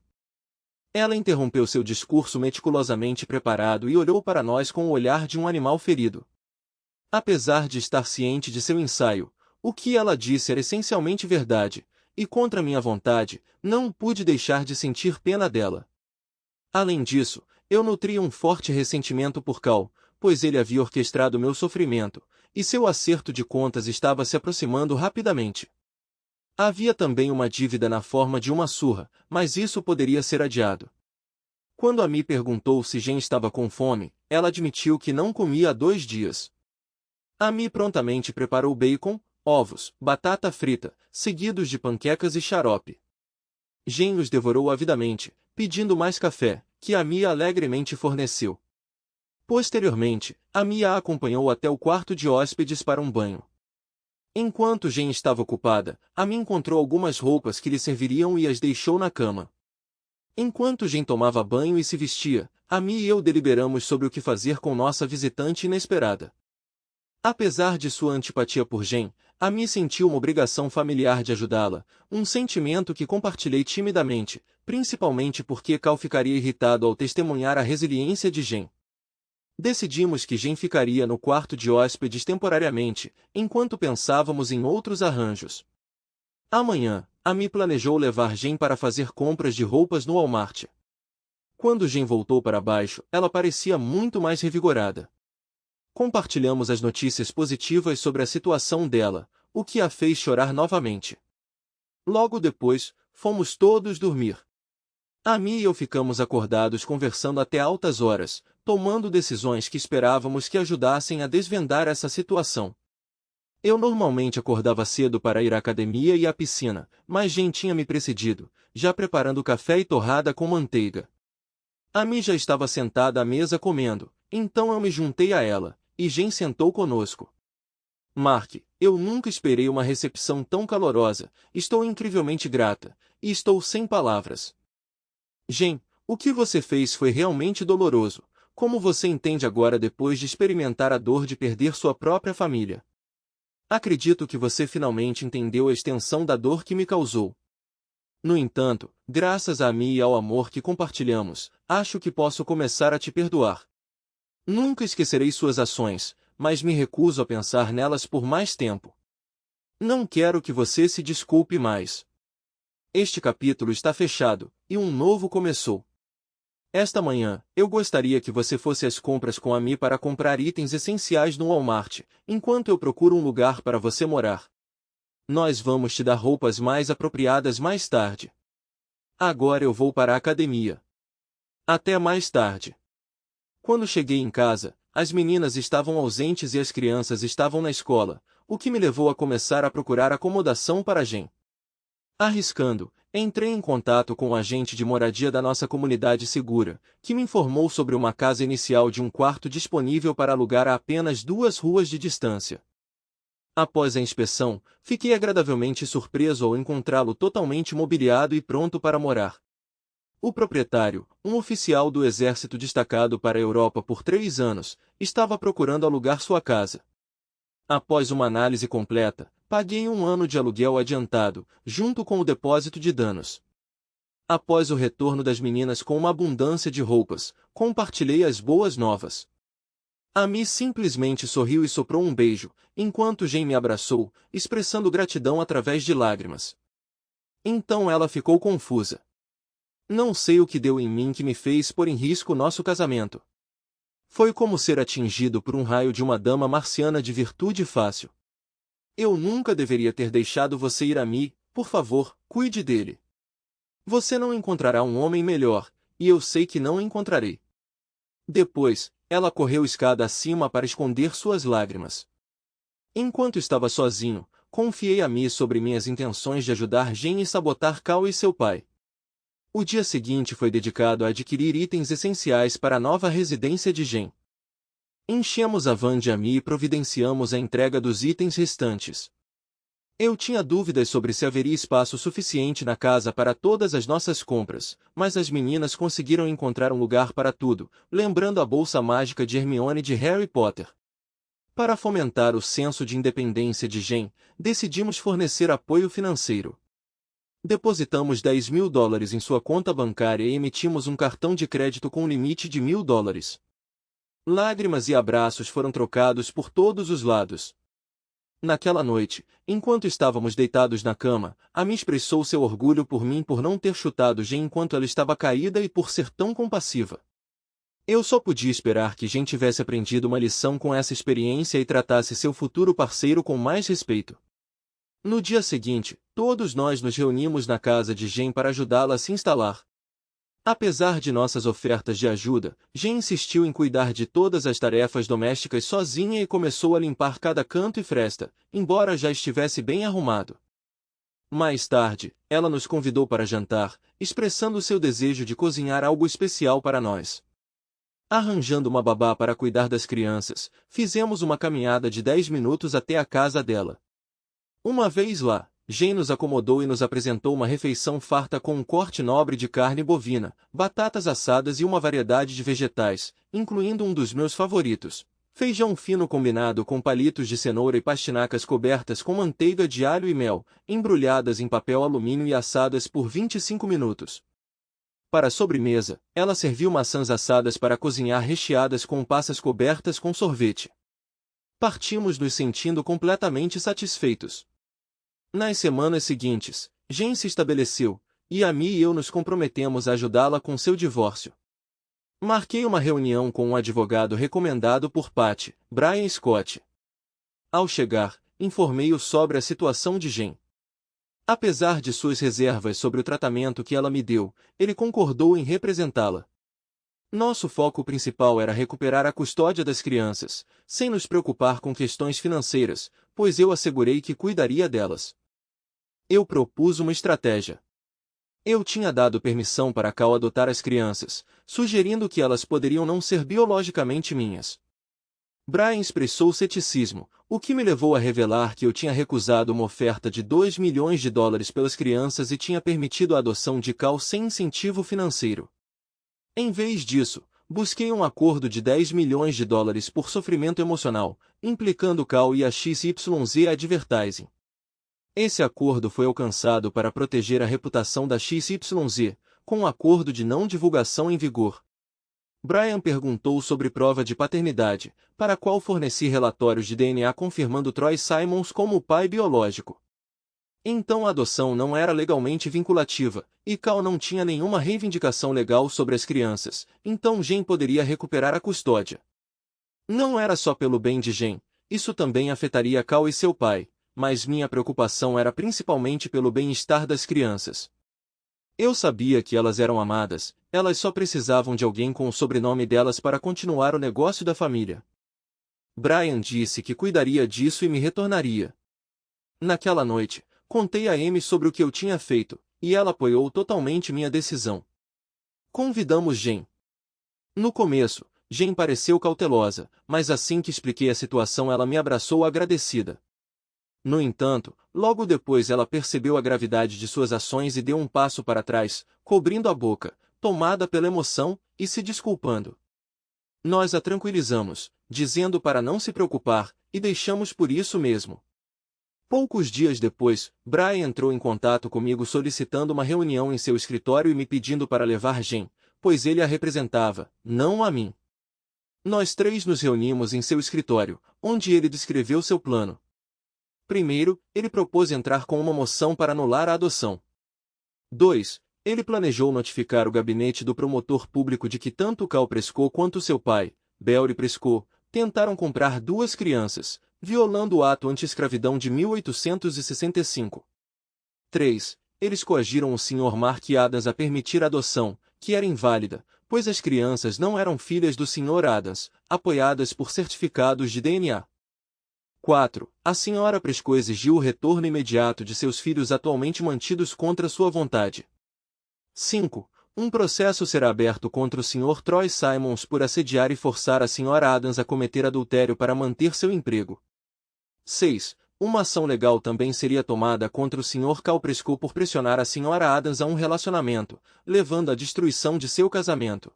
Ela interrompeu seu discurso meticulosamente preparado e olhou para nós com o olhar de um animal ferido. Apesar de estar ciente de seu ensaio, o que ela disse era essencialmente verdade, e contra minha vontade, não pude deixar de sentir pena dela. Além disso, eu nutria um forte ressentimento por Cal, pois ele havia orquestrado meu sofrimento, e seu acerto de contas estava se aproximando rapidamente. Havia também uma dívida na forma de uma surra, mas isso poderia ser adiado. Quando Amy perguntou se Jen estava com fome, ela admitiu que não comia há 2 dias. Amy prontamente preparou bacon, ovos, batata frita, seguidos de panquecas e xarope. Jen os devorou avidamente, pedindo mais café, que Amy alegremente forneceu. Posteriormente, a Mia a acompanhou até o quarto de hóspedes para um banho. Enquanto Jen estava ocupada, a Mia encontrou algumas roupas que lhe serviriam e as deixou na cama. Enquanto Jen tomava banho e se vestia, a Mia e eu deliberamos sobre o que fazer com nossa visitante inesperada. Apesar de sua antipatia por Jen, a Mia sentiu uma obrigação familiar de ajudá-la, um sentimento que compartilhei timidamente, principalmente porque Cal ficaria irritado ao testemunhar a resiliência de Jen. Decidimos que Jen ficaria no quarto de hóspedes temporariamente, enquanto pensávamos em outros arranjos. Amanhã, a Mia planejou levar Jen para fazer compras de roupas no Walmart. Quando Jen voltou para baixo, ela parecia muito mais revigorada. Compartilhamos as notícias positivas sobre a situação dela, o que a fez chorar novamente. Logo depois, fomos todos dormir. A Mia e eu ficamos acordados conversando até altas horas, tomando decisões que esperávamos que ajudassem a desvendar essa situação. Eu normalmente acordava cedo para ir à academia e à piscina, mas Jen tinha me precedido, já preparando café e torrada com manteiga. A Mia já estava sentada à mesa comendo, então eu me juntei a ela, e Jen sentou conosco. Mark, eu nunca esperei uma recepção tão calorosa, estou incrivelmente grata, e estou sem palavras. Jen, o que você fez foi realmente doloroso, como você entende agora depois de experimentar a dor de perder sua própria família? Acredito que você finalmente entendeu a extensão da dor que me causou. No entanto, graças a mim e ao amor que compartilhamos, acho que posso começar a te perdoar. Nunca esquecerei suas ações, mas me recuso a pensar nelas por mais tempo. Não quero que você se desculpe mais. Este capítulo está fechado, e um novo começou. Esta manhã, eu gostaria que você fosse às compras com a Mi para comprar itens essenciais no Walmart, enquanto eu procuro um lugar para você morar. Nós vamos te dar roupas mais apropriadas mais tarde. Agora eu vou para a academia. Até mais tarde. Quando cheguei em casa, as meninas estavam ausentes e as crianças estavam na escola, o que me levou a começar a procurar acomodação para Jen. Arriscando, entrei em contato com o agente de moradia da nossa comunidade segura, que me informou sobre uma casa inicial de um quarto disponível para alugar a apenas 2 ruas de distância. Após a inspeção, fiquei agradavelmente surpreso ao encontrá-lo totalmente mobiliado e pronto para morar. O proprietário, um oficial do exército destacado para a Europa por 3 anos, estava procurando alugar sua casa. Após uma análise completa, paguei 1 ano de aluguel adiantado, junto com o depósito de danos. Após o retorno das meninas com uma abundância de roupas, compartilhei as boas novas. A Mi simplesmente sorriu e soprou um beijo, enquanto Jen me abraçou, expressando gratidão através de lágrimas. Então ela ficou confusa. Não sei o que deu em mim que me fez pôr em risco nosso casamento. Foi como ser atingido por um raio de uma dama marciana de virtude fácil. Eu nunca deveria ter deixado você ir a Mi, por favor, cuide dele. Você não encontrará um homem melhor, e eu sei que não encontrarei. Depois, ela correu escada acima para esconder suas lágrimas. Enquanto estava sozinho, confiei a Mi sobre minhas intenções de ajudar Jen e sabotar Cal e seu pai. O dia seguinte foi dedicado a adquirir itens essenciais para a nova residência de Jen. Enchemos a van de Ami e providenciamos a entrega dos itens restantes. Eu tinha dúvidas sobre se haveria espaço suficiente na casa para todas as nossas compras, mas as meninas conseguiram encontrar um lugar para tudo, lembrando a bolsa mágica de Hermione de Harry Potter. Para fomentar o senso de independência de Jen, decidimos fornecer apoio financeiro. Depositamos $10.000 em sua conta bancária e emitimos um cartão de crédito com limite de $1.000. Lágrimas e abraços foram trocados por todos os lados. Naquela noite, enquanto estávamos deitados na cama, Ami expressou seu orgulho por mim por não ter chutado Jen enquanto ela estava caída e por ser tão compassiva. Eu só podia esperar que Jen tivesse aprendido uma lição com essa experiência e tratasse seu futuro parceiro com mais respeito. No dia seguinte, todos nós nos reunimos na casa de Jen para ajudá-la a se instalar. Apesar de nossas ofertas de ajuda, Jen insistiu em cuidar de todas as tarefas domésticas sozinha e começou a limpar cada canto e fresta, embora já estivesse bem arrumado. Mais tarde, ela nos convidou para jantar, expressando seu desejo de cozinhar algo especial para nós. Arranjando uma babá para cuidar das crianças, fizemos uma caminhada de 10 minutos até a casa dela. Uma vez lá, Jen nos acomodou e nos apresentou uma refeição farta com um corte nobre de carne bovina, batatas assadas e uma variedade de vegetais, incluindo um dos meus favoritos, feijão fino combinado com palitos de cenoura e pastinacas cobertas com manteiga de alho e mel, embrulhadas em papel alumínio e assadas por 25 minutos. Para a sobremesa, ela serviu maçãs assadas para cozinhar recheadas com passas cobertas com sorvete. Partimos nos sentindo completamente satisfeitos. Nas semanas seguintes, Jen se estabeleceu, e Amy e eu nos comprometemos a ajudá-la com seu divórcio. Marquei uma reunião com um advogado recomendado por Patty, Brian Scott. Ao chegar, informei-o sobre a situação de Jen. Apesar de suas reservas sobre o tratamento que ela me deu, ele concordou em representá-la. Nosso foco principal era recuperar a custódia das crianças, sem nos preocupar com questões financeiras, pois eu assegurei que cuidaria delas. Eu propus uma estratégia. Eu tinha dado permissão para Cal adotar as crianças, sugerindo que elas poderiam não ser biologicamente minhas. Brian expressou ceticismo, o que me levou a revelar que eu tinha recusado uma oferta de $2 milhões pelas crianças e tinha permitido a adoção de Cal sem incentivo financeiro. Em vez disso, busquei um acordo de $10 milhões por sofrimento emocional, implicando Cal e a XYZ Advertising. Esse acordo foi alcançado para proteger a reputação da XYZ, com um acordo de não divulgação em vigor. Brian perguntou sobre prova de paternidade, para a qual forneci relatórios de DNA confirmando Troy Simons como o pai biológico. Então a adoção não era legalmente vinculativa, e Cal não tinha nenhuma reivindicação legal sobre as crianças, então Jen poderia recuperar a custódia. Não era só pelo bem de Jen, isso também afetaria Cal e seu pai, mas minha preocupação era principalmente pelo bem-estar das crianças. Eu sabia que elas eram amadas, elas só precisavam de alguém com o sobrenome delas para continuar o negócio da família. Brian disse que cuidaria disso e me retornaria. Naquela noite, contei a Amy sobre o que eu tinha feito, e ela apoiou totalmente minha decisão. Convidamos Jen. No começo, Jen pareceu cautelosa, mas assim que expliquei a situação ela me abraçou agradecida. No entanto, logo depois ela percebeu a gravidade de suas ações e deu um passo para trás, cobrindo a boca, tomada pela emoção, e se desculpando. Nós a tranquilizamos, dizendo para não se preocupar, e deixamos por isso mesmo. Poucos dias depois, Brian entrou em contato comigo solicitando uma reunião em seu escritório e me pedindo para levar Jen, pois ele a representava, não a mim. Nós três nos reunimos em seu escritório, onde ele descreveu seu plano. Primeiro, ele propôs entrar com uma moção para anular a adoção. 2. Ele planejou notificar o gabinete do promotor público de que tanto Cal Prescott quanto seu pai, Belry Prescott, tentaram comprar duas crianças, violando o ato anti-escravidão de 1865. 3. Eles coagiram o Sr. Mark Adams a permitir a adoção, que era inválida, pois as crianças não eram filhas do Sr. Adams, apoiadas por certificados de DNA. 4. A Sra. Prescott exigiu o retorno imediato de seus filhos atualmente mantidos contra sua vontade. 5. Um processo será aberto contra o Sr. Troy Simons por assediar e forçar a Sra. Adams a cometer adultério para manter seu emprego. 6. Uma ação legal também seria tomada contra o Sr. Cal Prescott por pressionar a Sra. Adams a um relacionamento, levando à destruição de seu casamento.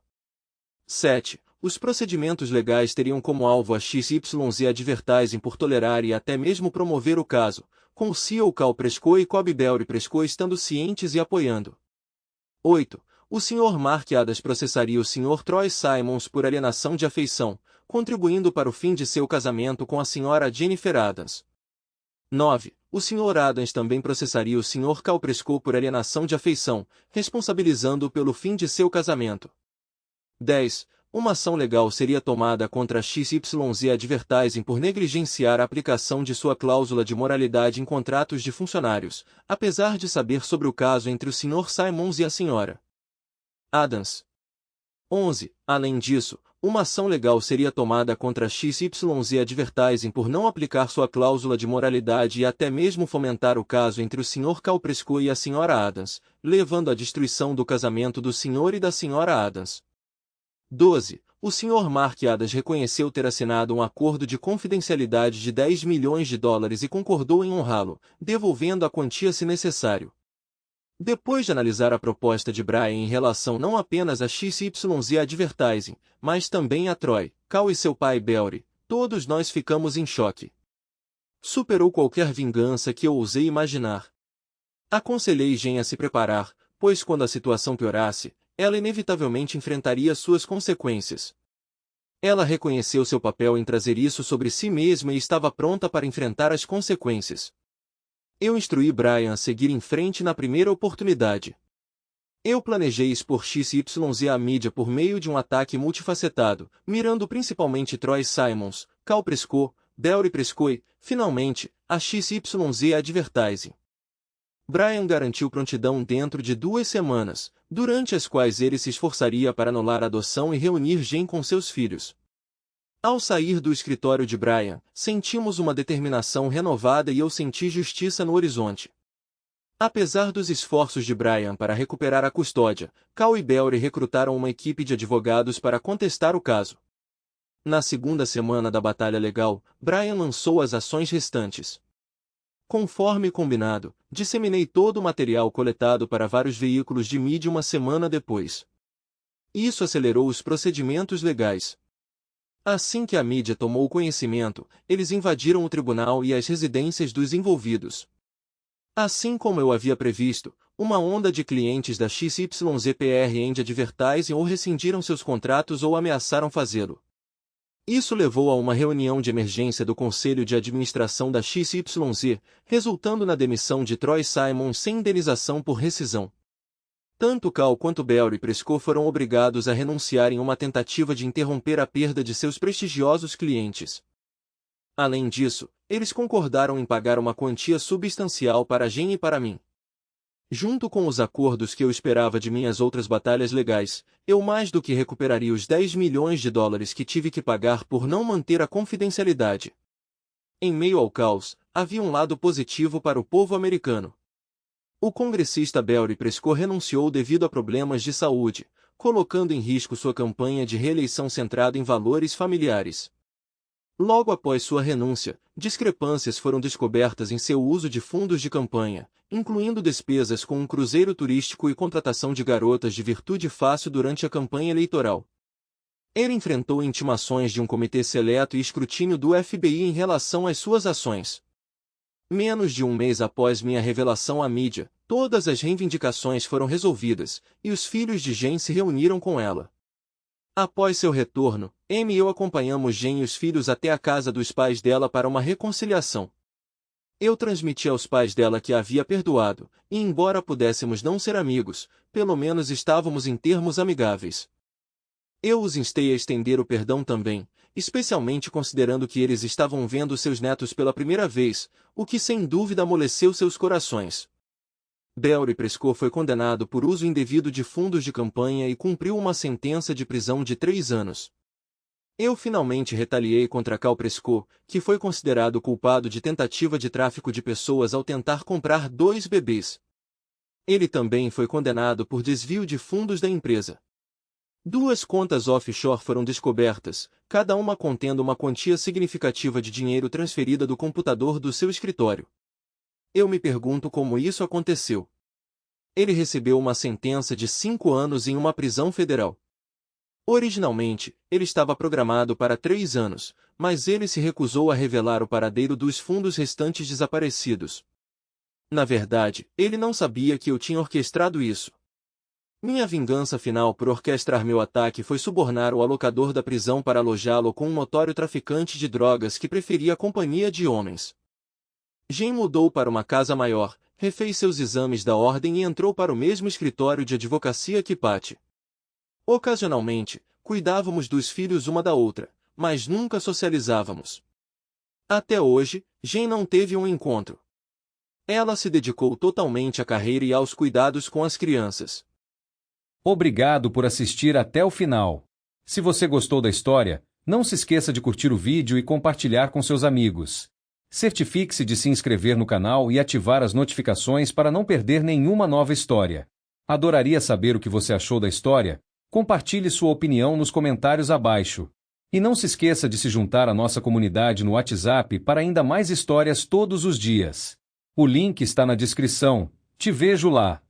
7. Os procedimentos legais teriam como alvo a XYZ Advertising por tolerar e até mesmo promover o caso, com o CEO Cal Prescott e Cobb Belry Prescott estando cientes e apoiando. 8. O Sr. Mark Adams processaria o Sr. Troy Simons por alienação de afeição, contribuindo para o fim de seu casamento com a Sra. Jennifer Adams. 9. O Sr. Adams também processaria o Sr. Cal Prescott por alienação de afeição, responsabilizando-o pelo fim de seu casamento. 10. Uma ação legal seria tomada contra a XYZ Advertising por negligenciar a aplicação de sua cláusula de moralidade em contratos de funcionários, apesar de saber sobre o caso entre o Sr. Simons e a Sra. Adams. 11. Além disso, uma ação legal seria tomada contra a XYZ Advertising por não aplicar sua cláusula de moralidade e até mesmo fomentar o caso entre o Sr. Cal Prescott e a Sra. Adams, levando à destruição do casamento do Sr. e da Sra. Adams. 12. o Sr. Mark Adams reconheceu ter assinado um acordo de confidencialidade de 10 milhões de dólares e concordou em honrá-lo, devolvendo a quantia se necessário. Depois de analisar a proposta de Brian em relação não apenas a XYZ Advertising, mas também a Troy, Cal e seu pai Belry, todos nós ficamos em choque. Superou qualquer vingança que eu ousei imaginar. Aconselhei Jen a se preparar, pois quando a situação piorasse, ela inevitavelmente enfrentaria suas consequências. Ela reconheceu seu papel em trazer isso sobre si mesma e estava pronta para enfrentar as consequências. Eu instruí Brian a seguir em frente na primeira oportunidade. Eu planejei expor XYZ à mídia por meio de um ataque multifacetado, mirando principalmente Troy Simons, Cal Prescott, Belry Prescott e, finalmente, a XYZ Advertising. Brian garantiu prontidão dentro de 2 semanas, durante as quais ele se esforçaria para anular a adoção e reunir Jen com seus filhos. Ao sair do escritório de Brian, sentimos uma determinação renovada e eu senti justiça no horizonte. Apesar dos esforços de Brian para recuperar a custódia, Cal e Belry recrutaram uma equipe de advogados para contestar o caso. Na segunda semana da batalha legal, Brian lançou as ações restantes. Conforme combinado, disseminei todo o material coletado para vários veículos de mídia uma semana depois. Isso acelerou os procedimentos legais. Assim que a mídia tomou conhecimento, eles invadiram o tribunal e as residências dos envolvidos. Assim como eu havia previsto, uma onda de clientes da XYZPR End Advertising ou rescindiram seus contratos ou ameaçaram fazê-lo. Isso levou a uma reunião de emergência do Conselho de Administração da XYZ, resultando na demissão de Troy Simons sem indenização por rescisão. Tanto Cal quanto Belry Prescott foram obrigados a renunciar em uma tentativa de interromper a perda de seus prestigiosos clientes. Além disso, eles concordaram em pagar uma quantia substancial para Jen e para mim. Junto com os acordos que eu esperava de minhas outras batalhas legais, eu mais do que recuperaria os 10 milhões de dólares que tive que pagar por não manter a confidencialidade. Em meio ao caos, havia um lado positivo para o povo americano. O congressista Belry Prescott renunciou devido a problemas de saúde, colocando em risco sua campanha de reeleição centrada em valores familiares. Logo após sua renúncia, discrepâncias foram descobertas em seu uso de fundos de campanha, incluindo despesas com um cruzeiro turístico e contratação de garotas de virtude fácil durante a campanha eleitoral. Ele enfrentou intimações de um comitê seleto e escrutínio do FBI em relação às suas ações. Menos de um mês após minha revelação à mídia, todas as reivindicações foram resolvidas, e os filhos de Jen se reuniram com ela. Após seu retorno, Amy e eu acompanhamos Jen e os filhos até a casa dos pais dela para uma reconciliação. Eu transmiti aos pais dela que a havia perdoado, e embora pudéssemos não ser amigos, pelo menos estávamos em termos amigáveis. Eu os instei a estender o perdão também, especialmente considerando que eles estavam vendo seus netos pela primeira vez, o que sem dúvida amoleceu seus corações. Belry Prescott foi condenado por uso indevido de fundos de campanha e cumpriu uma sentença de prisão de 3 anos. Eu finalmente retaliei contra Cal Prescott, que foi considerado culpado de tentativa de tráfico de pessoas ao tentar comprar 2 bebês. Ele também foi condenado por desvio de fundos da empresa. 2 contas offshore foram descobertas, cada uma contendo uma quantia significativa de dinheiro transferida do computador do seu escritório. Eu me pergunto como isso aconteceu. Ele recebeu uma sentença de 5 anos em uma prisão federal. Originalmente, ele estava programado para 3 anos, mas ele se recusou a revelar o paradeiro dos fundos restantes desaparecidos. Na verdade, ele não sabia que eu tinha orquestrado isso. Minha vingança final por orquestrar meu ataque foi subornar o alocador da prisão para alojá-lo com um notório traficante de drogas que preferia a companhia de homens. Jen mudou para uma casa maior, refez seus exames da ordem e entrou para o mesmo escritório de advocacia que Patty. Ocasionalmente, cuidávamos dos filhos uma da outra, mas nunca socializávamos. Até hoje, Jen não teve um encontro. Ela se dedicou totalmente à carreira e aos cuidados com as crianças.
Obrigado por assistir até o final. Se você gostou da história, não se esqueça de curtir o vídeo e compartilhar com seus amigos. Certifique-se de se inscrever no canal e ativar as notificações para não perder nenhuma nova história. Adoraria saber o que você achou da história. Compartilhe sua opinião nos comentários abaixo. E não se esqueça de se juntar à nossa comunidade no WhatsApp para ainda mais histórias todos os dias. O link está na descrição. Te vejo lá!